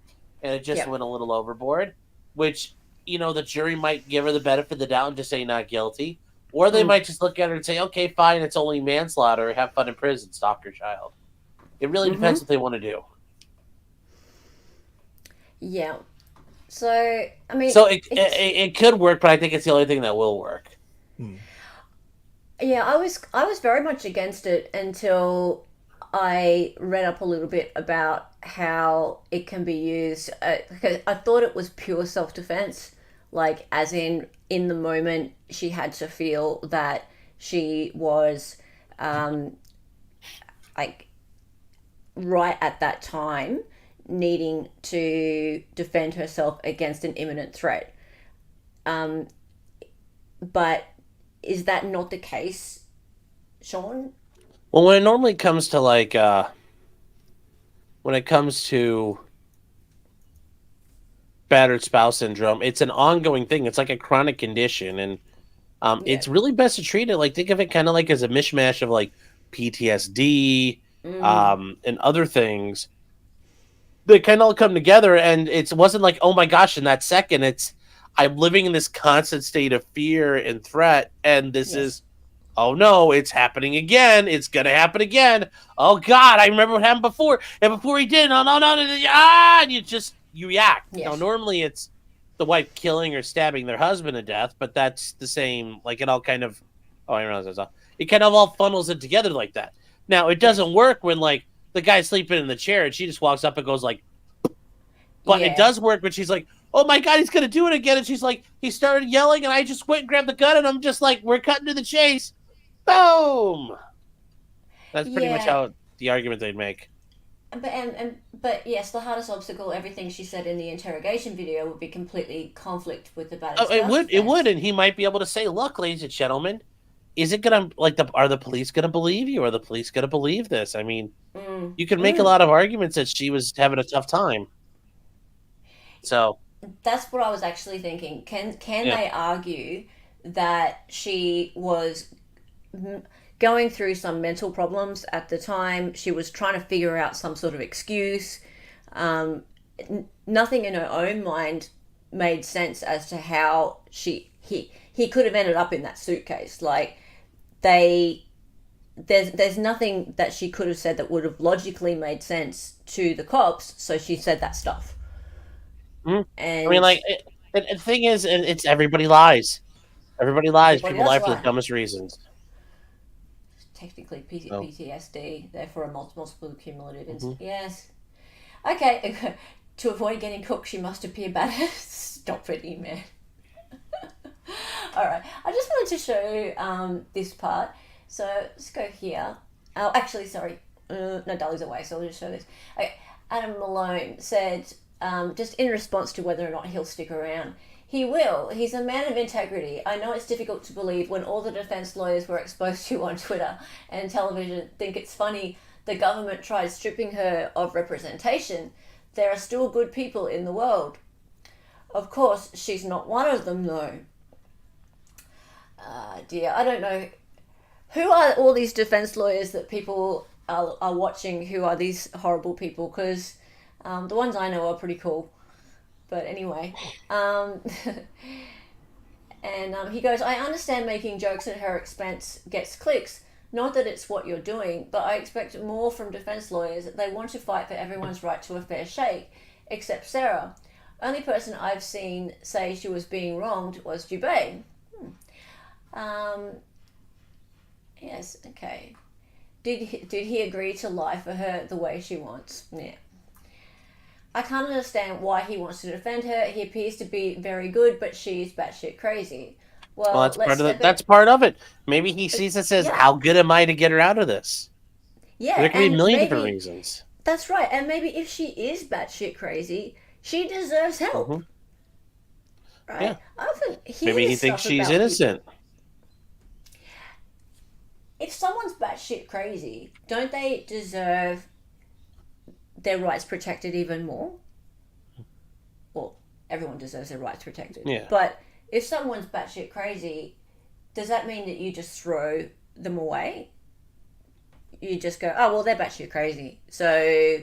C: And it just went a little overboard. Which, the jury might give her the benefit of the doubt and just say not guilty. Or they might just look at her and say, okay, fine, it's only manslaughter. Have fun in prison. Stop your child. It really depends what they want to do.
A: Yeah. So, I mean...
C: So it could work, but I think it's the only thing that will work.
A: Yeah, I was very much against it until I read up a little bit about how it can be used. Because I thought it was pure self-defense. Like, as in the moment, she had to feel that she was, like, right at that time, needing to defend herself against an imminent threat. But is that not the case, Sean?
C: Well, when it normally comes to like, when it comes to battered spouse syndrome, it's an ongoing thing. It's like a chronic condition, and it's really best to treat it like, think of it kind of like as a mishmash of like PTSD and other things. They kind of all come together, and it wasn't like, oh my gosh, in that second, it's I'm living in this constant state of fear and threat, and this is, oh no, it's happening again. It's gonna happen again. Oh God, I remember what happened before, and before he did, no, and you react.
A: Yes.
C: Now, normally it's the wife killing or stabbing their husband to death, but that's the same. Like it all kind of, I realize that. It kind of all funnels it together like that. Now, it doesn't work when like the guy's sleeping in the chair and she just walks up and goes like, but it does work when she's like, oh my God, he's going to do it again. And she's like, he started yelling and I just went and grabbed the gun and I'm just like, we're cutting to the chase. Boom. That's pretty much how the argument they'd make.
A: But yes, the hardest obstacle, everything she said in the interrogation video would be completely conflict with the battered spouse defense.
C: It would. And he might be able to say, look, ladies and gentlemen, is it going to, are the police going to believe you? Are the police going to believe this? I mean, you can make a lot of arguments that she was having a tough time. So
A: that's what I was actually thinking. Can they argue that she was going through some mental problems at the time? She was trying to figure out some sort of excuse. Nothing in her own mind made sense as to how he could have ended up in that suitcase. Like there's nothing that she could have said that would have logically made sense to the cops. So she said that stuff. And
C: I mean, like, the thing is, it's everybody lies. Everybody lies. People lie for the dumbest reasons.
A: Technically, PTSD, therefore a multiple cumulative incident. Yes. Okay. To avoid getting cooked, she must appear bad. Stop it, E-Man. All right. I just wanted to show this part. So let's go here. Oh, actually, sorry. No, Dolly's away, so I'll just show this. Okay. Adam Malone said, just in response to whether or not he'll stick around, he will. He's a man of integrity. I know it's difficult to believe when all the defense lawyers we're exposed to on Twitter and television think it's funny the government tried stripping her of representation. There are still good people in the world. Of course, she's not one of them, though. Dear, I don't know. Who are all these defense lawyers that people are watching? Who are these horrible people? Because The ones I know are pretty cool. But anyway, and he goes, I understand making jokes at her expense gets clicks. Not that it's what you're doing, but I expect more from defense lawyers. They want to fight for everyone's right to a fair shake, except Sarah. Only person I've seen say she was being wronged was Dubé. Yes, okay. Did he agree to lie for her the way she wants? Yeah. I can't understand why he wants to defend her. He appears to be very good, but she's batshit crazy. Well,
C: that's part of it. Maybe he sees this as, how good am I to get her out of this?
A: Yeah,
C: there could be a million different reasons.
A: That's right, and maybe if she is batshit crazy, she deserves help.
C: Mm-hmm.
A: Right?
C: Yeah.
A: I think
C: maybe he thinks she's innocent.
A: If someone's batshit crazy, don't they deserve their rights protected even more? Well, everyone deserves their rights protected.
C: Yeah.
A: But if someone's batshit crazy, does that mean that you just throw them away? You just go, oh, well, they're batshit crazy, so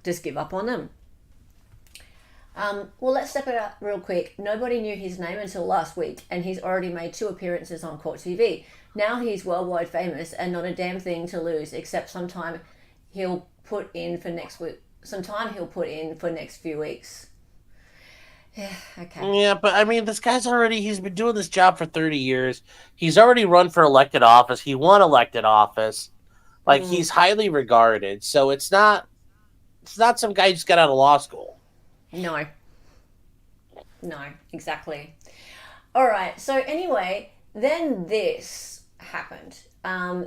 A: just give up on them. Well, let's step it up real quick. Nobody knew his name until last week, and he's already made 2 appearances on Court TV. Now he's worldwide famous and not a damn thing to lose, except sometime he'll put in for next week. Sometime he'll put in for next few weeks. Yeah, okay.
C: Yeah, but I mean, this guy's he's been doing this job for 30 years. He's already run for elected office. He won elected office. Like, he's highly regarded. So it's not some guy who just got out of law school.
A: No, exactly. All right. So anyway, then this happened.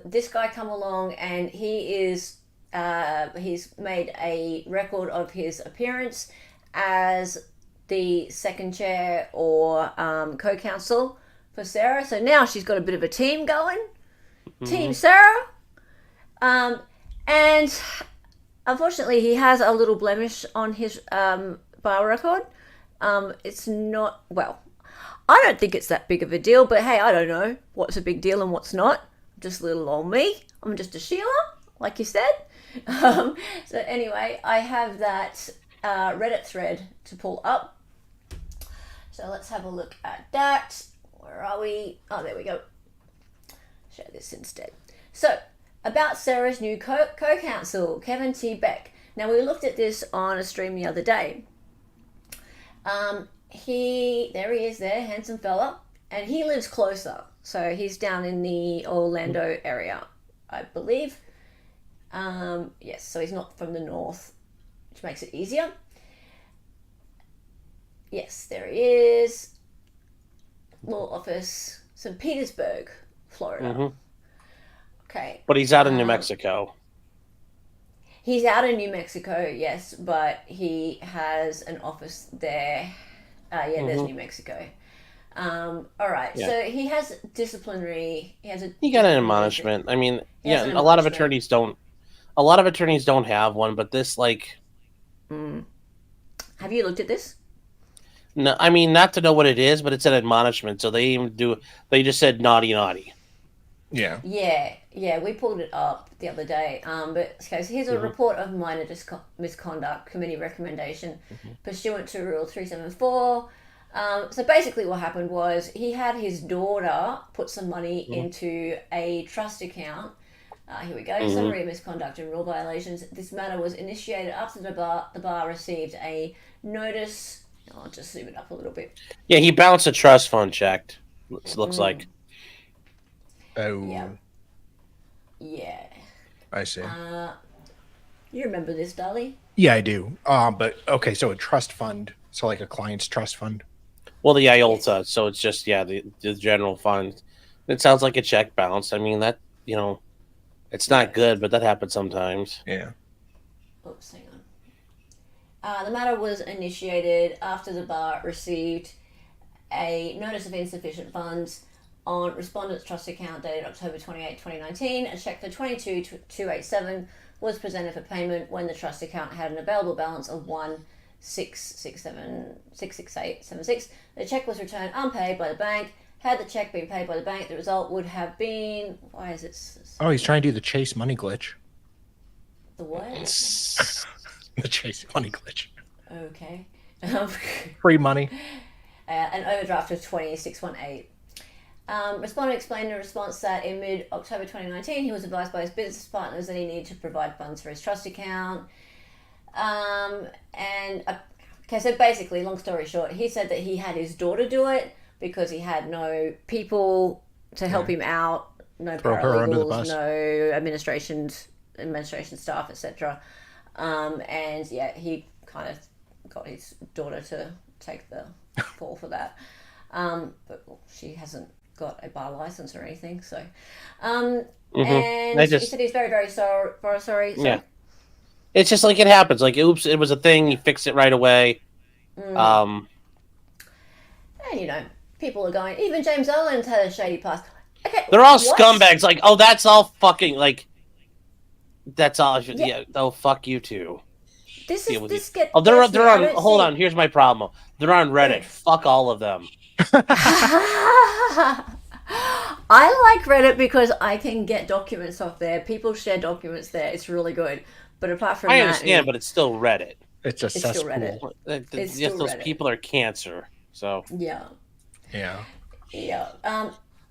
A: This guy come along and he's made a record of his appearance as the second chair or co-counsel for Sarah. So now she's got a bit of a team going. Mm-hmm. Team Sarah. And unfortunately, he has a little blemish on his bar record. It's not, well, I don't think it's that big of a deal, but hey, I don't know what's a big deal and what's not. Just little old me. I'm just a Sheila, like you said. So anyway, I have that Reddit thread to pull up. So let's have a look at that. Where are we? Oh, there we go. Show this instead. So, about Sarah's new co-counsel, Kevin T. Beck. Now, we looked at this on a stream the other day. There he is there, handsome fella. And he lives closer. So, he's down in the Orlando area, I believe. Yes, so he's not from the north, which makes it easier. Yes, there he is. Law office, St. Petersburg, Florida. Mm-hmm. Okay.
C: But he's out in New Mexico.
A: He's out in New Mexico, yes, but he has an office there. There's New Mexico. All right, yeah. So he has disciplinary. He
C: got an admonishment. I mean, yeah, a lot of attorneys don't. A lot of attorneys don't have one, but this, like.
A: Have you looked at this?
C: No, I mean, not to know what it is, but it's an admonishment. So they just said naughty.
B: Yeah.
A: Yeah, we pulled it up the other day. But okay, so here's a report of minor misconduct committee recommendation pursuant to Rule 374. So basically what happened was he had his daughter put some money into a trust account. Here we go. Summary of misconduct and rule violations. This matter was initiated after the bar received a notice. I'll just zoom it up a little bit.
C: Yeah, he bounced a trust fund check. Looks like.
B: Oh.
A: Yeah.
B: I see.
A: You remember this, Dolly?
B: Yeah, I do. But okay, so a trust fund, so like a client's trust fund.
C: Well, the IOLTA, so it's just the general fund. It sounds like a check bounce. I mean that it's not good, but that happens sometimes.
B: Yeah.
A: Oops, hang on. The matter was initiated after the bar received a notice of insufficient funds on respondent's trust account dated October 28, 2019. A check for $22,287 was presented for payment when the trust account had an available balance of $1,667,668.76. The check was returned unpaid by the bank. Had the check been paid by the bank, the result would have been... Why is it...
B: Oh, he's trying to do the Chase money glitch.
A: The what?
B: The Chase money glitch.
A: Okay.
B: Free money.
A: An overdraft of 2618. Respondent explained in response that in mid-October 2019, he was advised by his business partners that he needed to provide funds for his trust account. Okay, so basically, long story short, he said that he had his daughter do it because he had no people to help him out, no paralegals, no administration staff, etc. And yeah, he kind of got his daughter to take the fall for that. But she hasn't got a bar license or anything, so. And he said he's very, very sorry.
C: Yeah. It's just like it happens. Like, oops, it was a thing. You fix it right away.
A: And, you know, people are going, even James Owens had a shady past. Okay,
C: they're all scumbags. Like, oh, that's all fucking, like, that's all. Yeah, oh, fuck you too.
A: This
C: they're
A: on.
C: Hold on, here's my problem. They're on Reddit. Yeah. Fuck all of them.
A: I like Reddit because I can get documents off there. People share documents there. It's really good. But apart from
C: I understand, but it's still Reddit.
B: It's a cesspool.
C: Those people are cancer. So
A: yeah.
L: I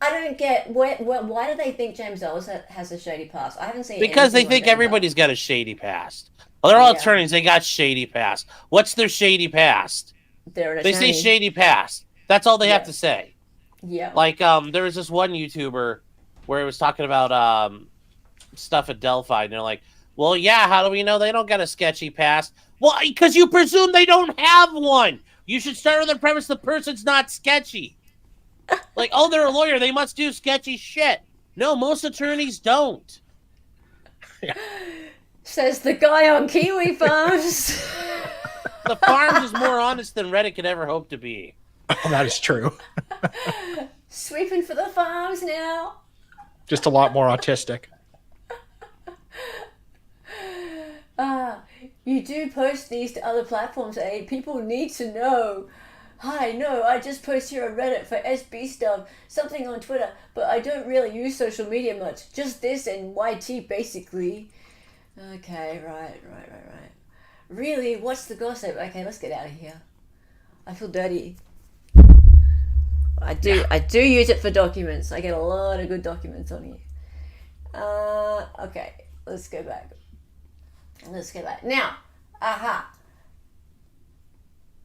L: don't get why do they think James Ellis has a shady past? I haven't seen
C: because they think everybody's got a shady past. Well, they're all attorneys. They got shady past. What's their shady past? They say shady past. That's all they have to say.
L: Yeah.
C: Like there was this one YouTuber where he was talking about stuff at Delphi, and they're like, "Well, yeah, how do we know they don't got a sketchy past?" Well, because you presume they don't have one. You should start with the premise the person's not sketchy. Like, oh, they're a lawyer. They must do sketchy shit. No, most attorneys don't.
A: Says the guy on Kiwi Farms.
C: The Farms is more honest than Reddit could ever hope to be.
B: Oh, that is true.
A: Sweeping for the farms now.
B: Just a lot more autistic.
A: You do post these to other platforms, eh? People need to know. Hi, no, I just post here on Reddit for SB stuff, something on Twitter, but I don't really use social media much. Just this and YT, basically. Okay, right. Really? What's the gossip? Okay, let's get out of here. I feel dirty. I do use it for documents. I get a lot of good documents on here. Okay, let's go back. Now,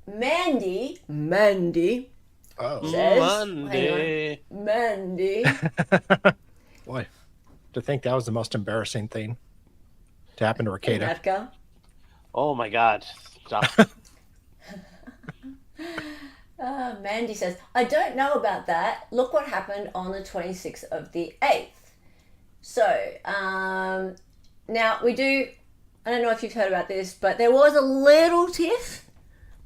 A: Mandy says, Mandy.
B: Boy, to think that was the most embarrassing thing to happen to Ricada.
C: Oh my God. Stop.
A: Mandy says, I don't know about that. Look what happened on the 26th of the 8th. So, now we do, I don't know if you've heard about this, but there was a little tiff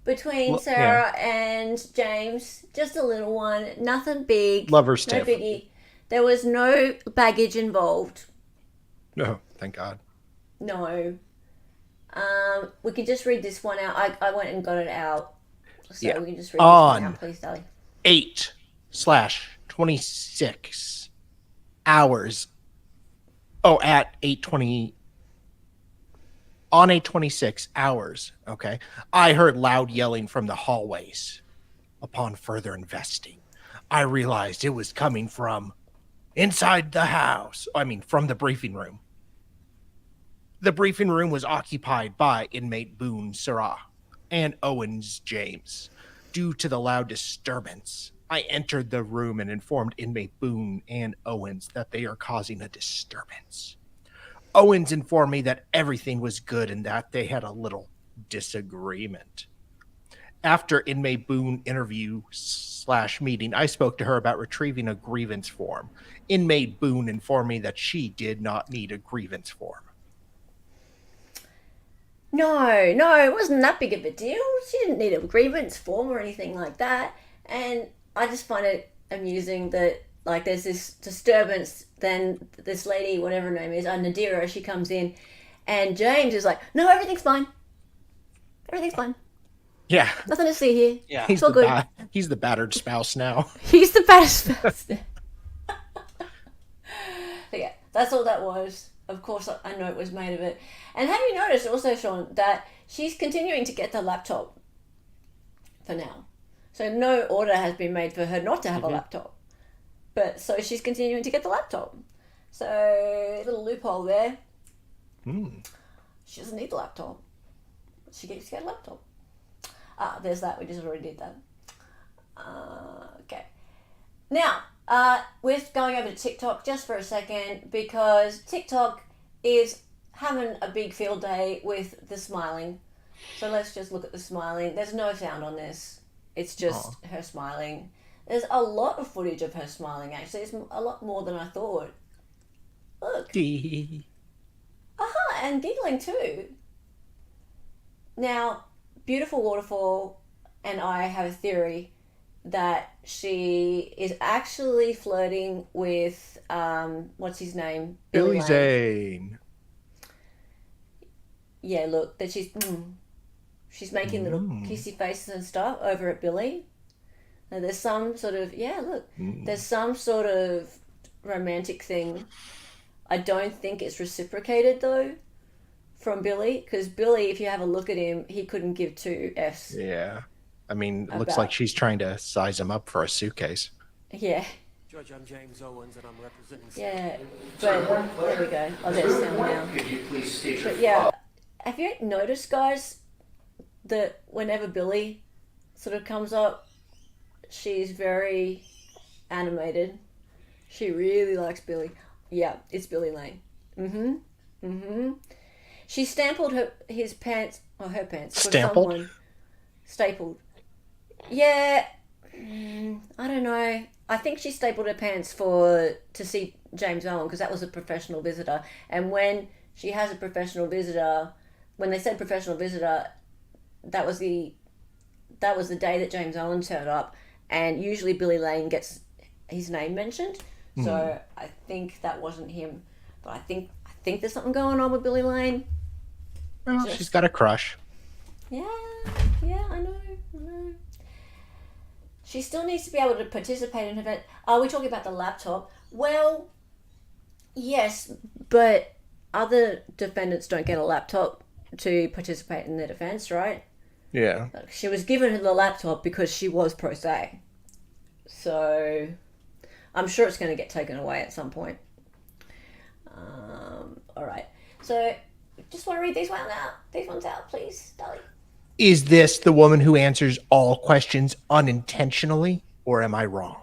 A: between Sarah and James. Just a little one. Nothing big.
B: Lover's
A: no
B: tiff.
A: Biggie. There was no baggage involved.
B: No, thank God.
A: No. We could just read this one out. I went and got it out. So we can just read this one out, please, Dali.
B: 8/26 hours. Oh, at 8:20. On 8/26 hours, okay, I heard loud yelling from the hallways. Upon further investing, I realized it was coming from inside the house. I mean, from the briefing room. The briefing room was occupied by inmate Boone Sarah and Owens James. Due to the loud disturbance, I entered the room and informed inmate Boone and Owens that they are causing a disturbance. Owens informed me that everything was good and that they had a little disagreement. After inmate Boone interview/meeting, I spoke to her about retrieving a grievance form. Inmate Boone informed me that she did not need a grievance form.
A: No, it wasn't that big of a deal. She didn't need a grievance form or anything like that. And I just find it amusing that, like, there's this disturbance, then this lady, whatever her name is, Nadira, she comes in, and James is like, no, everything's fine. Everything's fine.
B: Yeah.
A: Nothing to see here.
C: Yeah.
A: It's all good.
B: He's the battered spouse now.
A: He's the battered spouse now. But yeah, that's all that was. of course, a note was made of it. And have you noticed also, Sean, that she's continuing to get the laptop for now? So no order has been made for her not to have a laptop. But so she's continuing to get the laptop. So little loophole there. She doesn't need the laptop. She gets to get a laptop. There's that. We just already did that. Okay. Now, we're going over to TikTok just for a second because TikTok is having a big field day with the smiling. So let's just look at the smiling. There's no sound on this. It's just her smiling. There's a lot of footage of her smiling, actually. It's a lot more than I thought. Look. And giggling too. Now, beautiful waterfall, and I have a theory that she is actually flirting with, what's his name?
B: Billy Zane.
A: Yeah, look, that she's making little kissy faces and stuff over at Billy. Now, there's some sort of, there's some sort of romantic thing. I don't think it's reciprocated, though, from Billy, because Billy, if you have a look at him, he couldn't give two Fs.
B: Yeah. I mean, it looks like she's trying to size him up for a suitcase.
A: Yeah.
N: Judge, I'm James Owens, and I'm representing...
A: Yeah, but there we go. Oh, there's sound now.
F: Could you please state your
A: But yeah, have you noticed, guys, that whenever Billy sort of comes up, she's very animated. She really likes Billy. Yeah, it's Billy Lane. She stapled his pants, or her pants.
B: Stapled?
A: Stapled. Yeah, I don't know. I think she stapled her pants to see James Owen because that was a professional visitor. And when she has a professional visitor, when they said professional visitor, that was the day that James Owen turned up. And usually Billy Lane gets his name mentioned. So I think that wasn't him. But I think there's something going on with Billy Lane.
B: Well, she's got a crush.
A: Yeah, I know. She still needs to be able to participate in an event. Are we talking about the laptop? Well, yes, but other defendants don't get a laptop to participate in their defense, right?
B: Yeah.
A: She was given the laptop because she was pro se. So I'm sure it's going to get taken away at some point. All right. So just want to read these ones out, please, Dolly.
B: Is this the woman who answers all questions unintentionally, or am I wrong?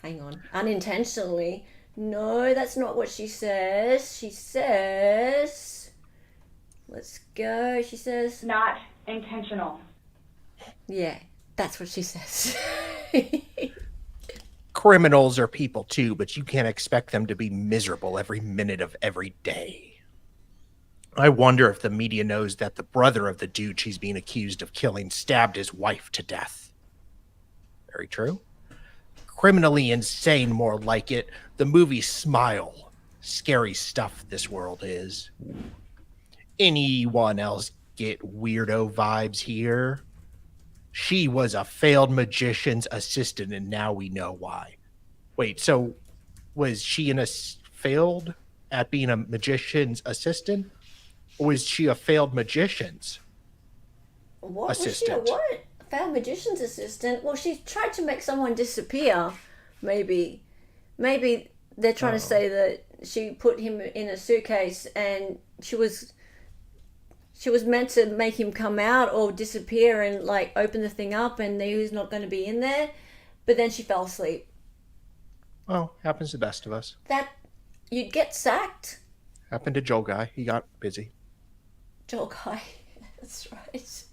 A: Hang on. Unintentionally? No, that's not what she says. She says... Let's go. She says...
J: Not intentional.
A: Yeah, that's what she says.
B: Criminals are people too, but you can't expect them to be miserable every minute of every day. I wonder if the media knows that the brother of the dude she's being accused of killing stabbed his wife to death. Very true. Criminally insane, more like it. The movie Smile. Scary stuff this world is. Anyone else get weirdo vibes here? She was a failed magician's assistant, and now we know why. Wait, so was she failed at being a magician's assistant? Or was she a failed magician's assistant?
A: Was she a what? Failed magician's assistant? Well, she tried to make someone disappear, maybe. Maybe they're trying to say that she put him in a suitcase and she was meant to make him come out or disappear and like open the thing up and he was not going to be in there, but then she fell asleep.
B: Well, happens to the best of us.
A: That you'd get sacked.
B: Happened to Joel Guy. He got busy.
A: Joel Guy. That's right.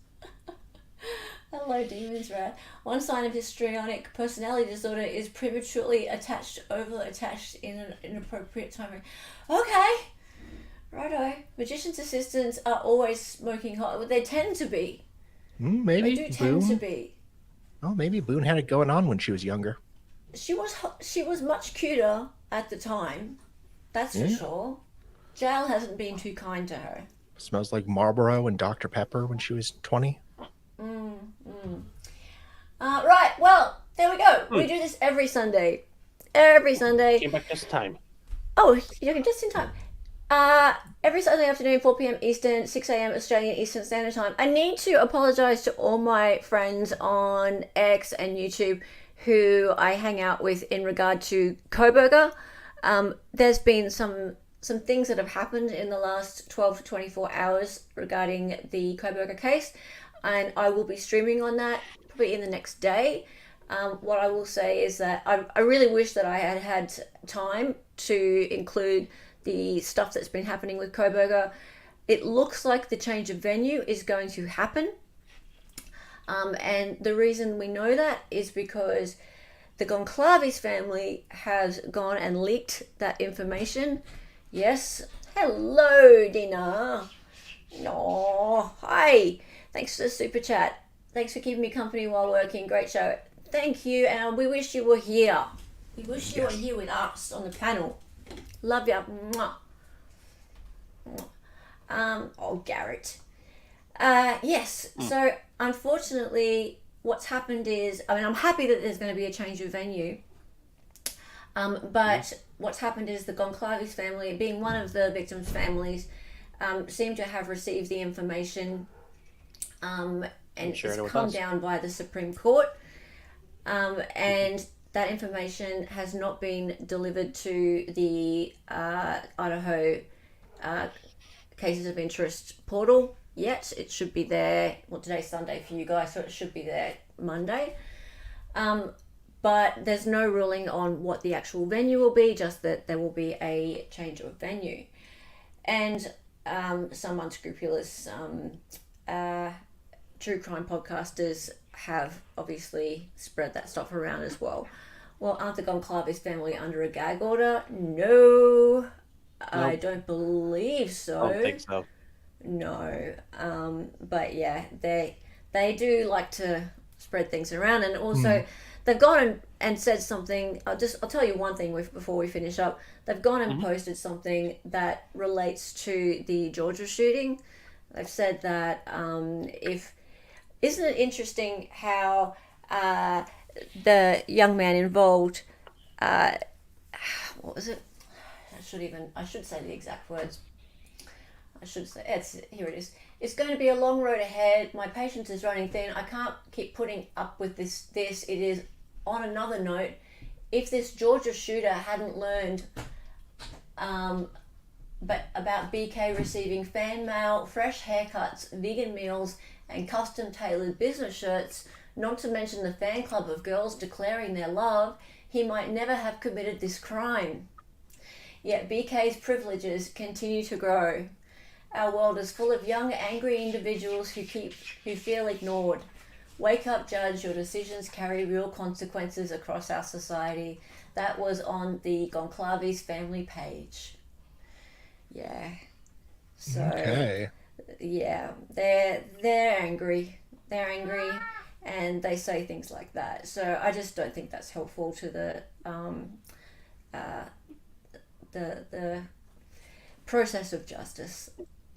A: Hello, Demons Rat. One sign of histrionic personality disorder is prematurely attached, over-attached in an inappropriate time. Okay. Righto. Magician's assistants are always smoking hot. They tend to be.
B: Maybe
A: They do tend to be.
B: Oh, maybe Boone had it going on when she was younger.
A: She was much cuter at the time. That's for sure. Jail hasn't been too kind to her.
B: Smells like Marlboro and Dr. Pepper when she was 20.
A: Right, well, there we go. We do this every Sunday. Every Sunday.
C: Came back this time.
A: Oh, you're just in time. Every Saturday afternoon, 4 p.m. Eastern, 6 a.m. Australian Eastern Standard Time. I need to apologise to all my friends on X and YouTube who I hang out with in regard to Coburger. There's been some things that have happened in the last 12 to 24 hours regarding the Coburger case, and I will be streaming on that probably in the next day. What I will say is that I really wish that I had time to include the stuff that's been happening with Coburger. It looks like the change of venue is going to happen. And the reason we know that is because the Goncalves family has gone and leaked that information. Yes. Hello, Dina. No. Hi. Thanks for the super chat. Thanks for keeping me company while working. Great show. Thank you. And we wish you were here. We wish you were here with us on the panel. Love ya. Mwah. Oh, Garrett. Yes. So, unfortunately, what's happened is, I mean, I'm happy that there's going to be a change of venue. But what's happened is the Goncalves family, being one of the victims' families, seem to have received the information and it's come down by the Supreme Court. And that information has not been delivered to the Idaho Cases of Interest portal yet. It should be there. Well, today's Sunday for you guys, so it should be there Monday. But there's no ruling on what the actual venue will be, just that there will be a change of venue. And some unscrupulous true crime podcasters have obviously spread that stuff around as well. Well, aren't the Goncalves family under a gag order? No, nope. I don't believe so.
C: I don't think so.
A: No, but yeah, they do like to spread things around, and also they've gone and said something. I'll tell you one thing before we finish up. They've gone and posted something that relates to the Georgia shooting. They've said that isn't it interesting how the young man involved, what was it? I should say the exact words. Here it is. It's going to be a long road ahead. My patience is running thin. I can't keep putting up with this. It is, on another note, if this Georgia shooter hadn't learned but about BK receiving fan mail, fresh haircuts, vegan meals, and custom-tailored business shirts, not to mention the fan club of girls declaring their love, he might never have committed this crime. Yet BK's privileges continue to grow. Our world is full of young, angry individuals who feel ignored. Wake up, judge. Your decisions carry real consequences across our society. That was on the Goncalves family page. Yeah. So. Okay. Yeah, they're angry. They're angry, and they say things like that. So I just don't think that's helpful to the process of justice.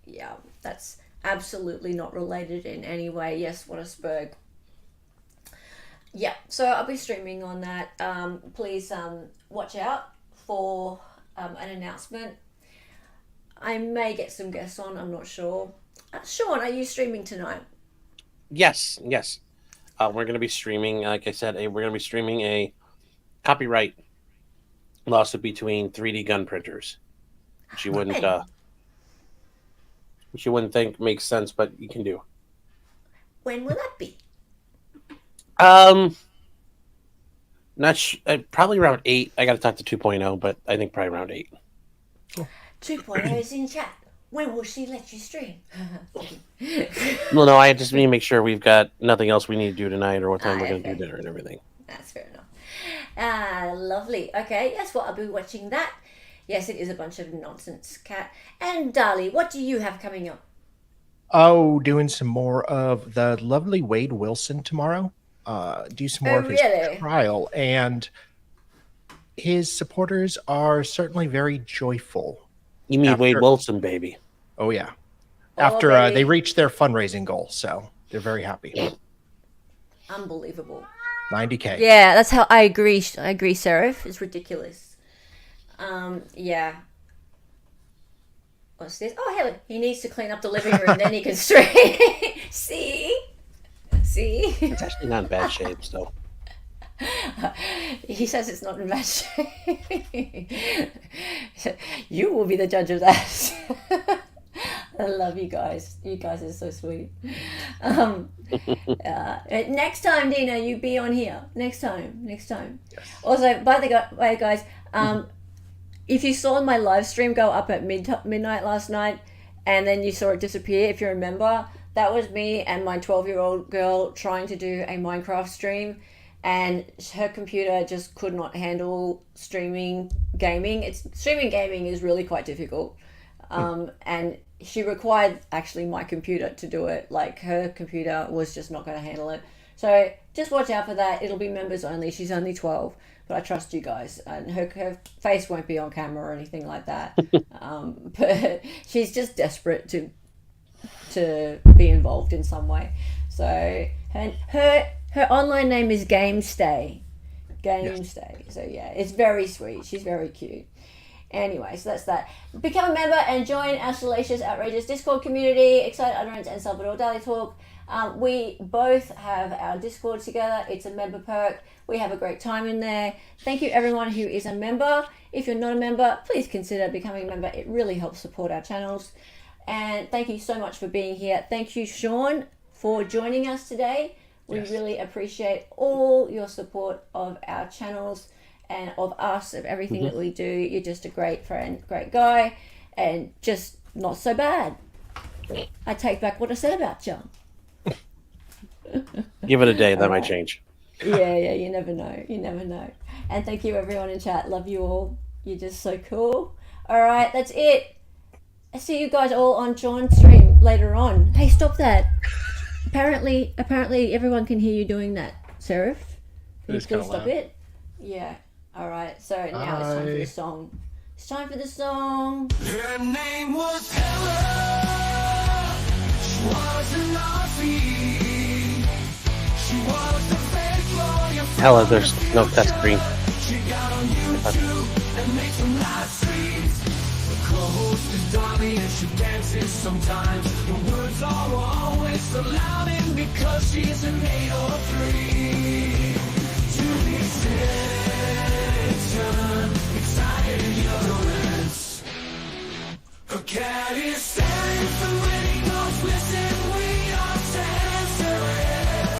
A: Yeah, that's absolutely not related in any way. Yes, what a spurg. Yeah, so I'll be streaming on that. Please watch out for an announcement. I may get some guests on, I'm not sure. Sean, are you streaming tonight?
C: Yes. We're going to be streaming, like I said, we're going to be streaming a copyright lawsuit between 3D gun printers, which you wouldn't think makes sense, but you can do.
A: When will that be?
C: Probably around 8. I got to talk to 2.0, but I think probably around 8.
A: Cool. 2.0 is in chat. When will she let you stream?
C: Well, no, I just need to make sure we've got nothing else we need to do tonight or what time we're going to do dinner and everything.
A: That's fair enough. Lovely. Okay, yes, well, I'll be watching that. Yes, it is a bunch of nonsense, Kat. And Dali, what do you have coming up?
B: Oh, doing some more of the lovely Wade Wilson tomorrow. Do some more of his trial. And his supporters are certainly very joyful.
C: You mean Wade Wilson, baby?
B: Oh, yeah. After they reached their fundraising goal, so they're very happy.
A: Unbelievable.
B: 90K.
A: Yeah, that's how I agree. I agree, Seraph. It's ridiculous. Yeah. What's this? Oh, hell, he needs to clean up the living room, then he can stream. See?
C: It's actually not in bad shape, so.
A: He says it's not in bad shape. You will be the judge of that. I love you guys. You guys are so sweet. Next time, Dina, you be on here. Next time. Yes. Also, by the way, guys, if you saw my live stream go up at midnight last night, and then you saw it disappear, if you remember, that was me and my 12-year-old girl trying to do a Minecraft stream, and her computer just could not handle streaming gaming. Streaming gaming is really quite difficult, and she required actually my computer to do it. Like, her computer was just not going to handle it. So just watch out for that. It'll be members only. She's only 12, but I trust you guys, and her face won't be on camera or anything like that. But she's just desperate to be involved in some way. So her online name is GameStay. GameStay. So yeah, it's very sweet. She's very cute. Anyway, so that's that. Become a member and join our Salacious Outrageous Discord community, Excited Utterance and Salvador Daily Talk. We both have our Discord together. It's a member perk. We have a great time in there. Thank you everyone who is a member. If you're not a member, please consider becoming a member. It really helps support our channels. And thank you so much for being here. Thank you, Sean, for joining us today. We really appreciate all your support of our channels and of us, of everything that we do. You're just a great friend, great guy, and just not so bad. I take back what I said about you.
C: Give it a day, that might change.
A: Yeah, you never know. And thank you everyone in chat. Love you all. You're just so cool. All right, that's it. I see you guys all on Sean's stream later on. Hey, stop that. Apparently everyone can hear you doing that. Seraph, can you please stop it? Yeah. All right. So now it's time for the song. It's time for the song.
O: Her name was Hella. She was an Aussie. She was the fake lawyer.
C: Hella, there's no test screen.
O: She got on YouTube and made some live streams. The co-host is Donnie and she dances sometimes. The words are always so loud and because she's an 803.